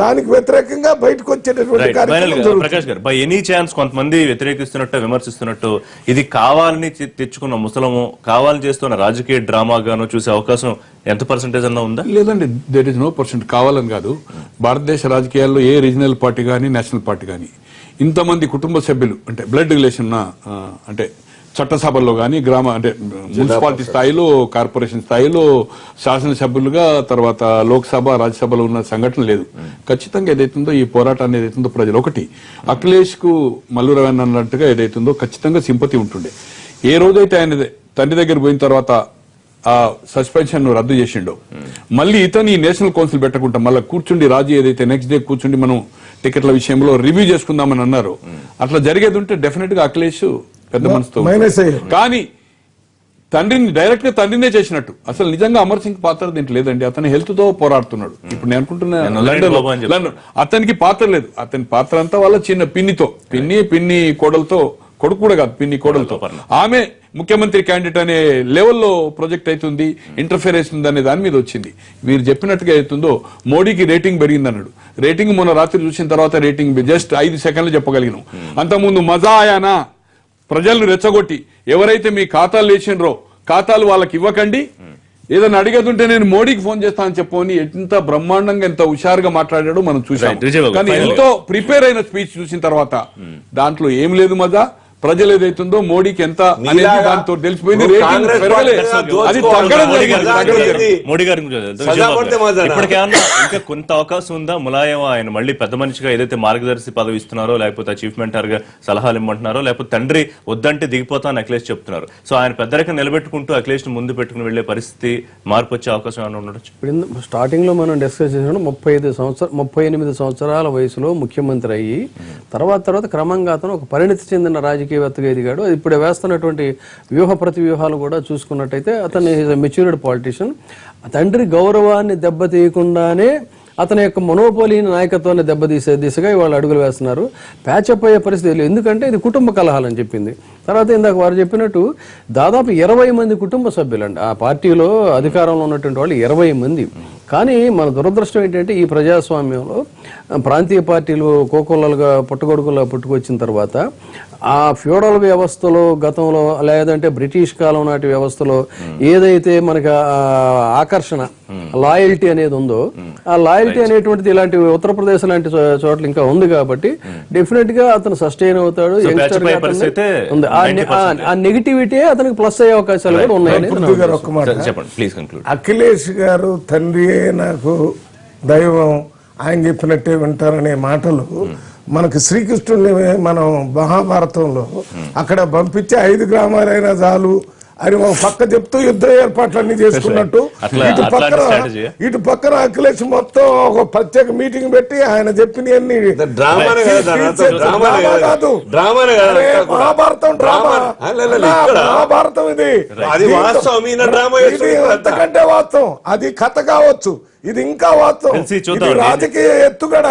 దానికి వ్యతిరేకంగా బయటకు వచ్చేటటువంటి కార్యక్రమం. ప్రకాష్ గారు, బై ఎనీ ఛాన్స్ కొంతమంది వ్యతిరేకిస్తున్నట్టు విమర్శిస్తున్నట్టు ఇది కావాలని తెచ్చుకున్న ముసలము, కావాలని చేస్తున్న రాజకీయ డ్రామాగాను చూసే అవకాశం ఎంత పర్సెంటేజ్ అన్నా ఉందా? లేదండి, దేర్ ఇస్ నో పర్సెంట్. కావాలని కాదు. భారతదేశ రాజకీయాల్లో ఏ రీజనల్ పార్టీ కానీ నేషనల్ పార్టీ కానీ ఇంతమంది కుటుంబ సభ్యులు అంటే బ్లడ్ రిలేషన్ అంటే చట్టసభల్లో కానీ అంటే మున్సిపాలిటీ స్థాయిలో, కార్పొరేషన్ స్థాయిలో శాసనసభ్యులుగా, తర్వాత లోక్సభ, రాజ్యసభలో ఉన్న సంఘటన లేదు. ఖచ్చితంగా ఏదైతుందో ఈ పోరాటాన్ని ఏదైతుందో ప్రజలు ఒకటి అఖిలేష్ కు మల్లు రవీంద్ర అన్నట్టుగా ఏదైతుందో ఖచ్చితంగా సింపతి ఉంటుండే. ఏ రోజైతే ఆయన తండ్రి దగ్గర పోయిన తర్వాత ఆ సస్పెన్షన్ రద్దు చేసిండో, మళ్ళీ ఇతని నేషనల్ కౌన్సిల్ పెట్టకుండా మళ్ళీ కూర్చుండి రాజీ ఏదైతే నెక్స్ట్ డే కూర్చుండి మనం టికెట్ల విషయంలో రివ్యూ చేసుకుందామని అన్నారు, అట్లా జరిగేది ఉంటే డెఫినెట్ గా అఖిలేష్ పెద్ద మనసుతో. కానీ తండ్రిని డైరెక్ట్ గా తండ్రినే చేసినట్టు అసలు నిజంగా అమర్ సింగ్ పాత్ర దీంట్లో లేదండి. అతని హెల్త్ తో పోరాడుతున్నాడు. ఇప్పుడు నేను అనుకుంటున్నా లండన్ అతనికి పాత్ర లేదు. అతని పాత్ర అంతా వాళ్ళ చిన్న పిన్ని కోడలతో, కొడుకు కూడా కాదు పిన్ని కోడలతో, ఆమె ముఖ్యమంత్రి క్యాండిడేట్ అనే లెవెల్లో ప్రొజెక్ట్ అవుతుంది, ఇంటర్ఫేర్ అవుతుంది అనే దాని మీద వచ్చింది. మీరు చెప్పినట్టుగా అవుతుందో మోడీకి రేటింగ్ పెరిగింది అన్నాడు. రేటింగ్ మొన్న రాత్రి చూసిన తర్వాత రేటింగ్ జస్ట్ 5 సెకండ్లు చెప్పగలిగినాం. అంతకుముందు మజా ఆయానా ప్రజలను రెచ్చగొట్టి ఎవరైతే మీ ఖాతాలు లేచినరో ఖాతాలు వాళ్ళకి ఇవ్వకండి, ఏదైనా అడిగేదుంటే నేను మోడీకి ఫోన్ చేస్తానని చెప్పని ఎంత బ్రహ్మాండంగా ఎంత హుషారుగా మాట్లాడాడో మనం చూసాం. కానీ ఎంతో ప్రిపేర్ అయిన స్పీచ్ చూసిన తర్వాత దాంట్లో ఏం లేదు మజా. ప్రజలు ఏదైతుందో మోడీకి ఎంత అనేది దాంతో తెలిసిపోయింది. అది తగ్గడం జరిగింది. మోడీ గారి ఇప్పటికేమన్నా ఇంకా కొంత అవకాశం ఉందా? ములాయం ఆయన మళ్ళీ పెద్ద మనిషిగా ఏదైతే మార్గదర్శి పదవి ఇస్తున్నారో, లేకపోతే చీఫ్ మెంటర్ గా సలహాలు ఇమ్మంటున్నారో, లేకపోతే తండ్రి వద్దంటే దిగిపోతాను అఖిలేష్ చెప్తున్నారు. సో ఆయన పెద్దరికం నిలబెట్టుకుంటూ అఖిలేష్ ముందు పెట్టుకుని వెళ్లే పరిస్థితి, మార్పు వచ్చే అవకాశం ఏమైనా ఉండొచ్చు. ఇప్పుడు స్టార్టింగ్ లో మనం డిస్కస్ చేసిన 38 సంవత్సరాల వయసులో ముఖ్యమంత్రి అయ్యి తర్వాత క్రమంగా అతను ఒక పరిణితి చెందిన రాజకీయవేత్తగా ఎదిగాడు. ఇప్పుడు వేస్తున్నటువంటి వ్యూహ ప్రతివ్యూహాలు కూడా చూసుకున్నట్టయితే అతను మెచ్యూర్డ్ పాలిటిషియన్. తండ్రి గౌరవాన్ని దెబ్బతీయకుండానే అతని యొక్క మొనోపోలీని నాయకత్వాన్ని దెబ్బతీసే దిశగా వాళ్ళు అడుగులు వేస్తున్నారు. ప్యాచప్ అయ్యే పరిస్థితి లేదు. ఎందుకంటే ఇది కుటుంబ కలహాలని చెప్పింది. తర్వాత ఇందాక వారు చెప్పినట్టు దాదాపు 20 మంది కుటుంబ సభ్యులండి ఆ పార్టీలో అధికారంలో ఉన్నటువంటి వాళ్ళు 20 మంది. కానీ మన దురదృష్టం ఏంటంటే ఈ ప్రజాస్వామ్యంలో ప్రాంతీయ పార్టీలు కోకొల్లలుగా పుట్టగొడుగులా పుట్టుకొచ్చిన తర్వాత ఆ ఫ్యూడల్ వ్యవస్థలో గతంలో లేదంటే బ్రిటిష్ కాలం నాటి వ్యవస్థలో ఏదైతే మనకి ఆకర్షణ లాయల్టీ అనేది ఉందో, ఆ లాయల్టీ అనేటువంటిది ఇలాంటి ఉత్తరప్రదేశ్ లాంటి చోట్ల ఇంకా ఉంది. కాబట్టి డెఫినెట్ గా అతను సస్టైన్ అవుతాడు. ఆ నెగిటివిటీ అతనికి ప్లస్ అయ్యే అవకాశాలు కూడా ఉన్నాయి. అఖిలేష్ గారు తండ్రి నాకు దైవం, ఆయన చెప్పినట్టే వింటారనే మాటలు మనకు శ్రీకృష్ణుడిని మనం మహాభారతంలో అక్కడ పంపించి 5 గ్రామాలైనా చాలు అని ఒక పక్క చెప్తూ యుద్ధ ఏర్పాట్లన్నీ చేసుకున్నట్టు ఇటు పక్కన అఖిలేష్ మొత్తం ఒక ప్రత్యేక మీటింగ్ పెట్టి ఆయన చెప్పినవన్నీ మహాభారతం డ్రామా, మహాభారతం ఇది అంతకంటే వాస్తవం. అది కథ కావచ్చు, ఇది ఇంకా వాస్తవం, రాజకీయ ఎత్తుగడ.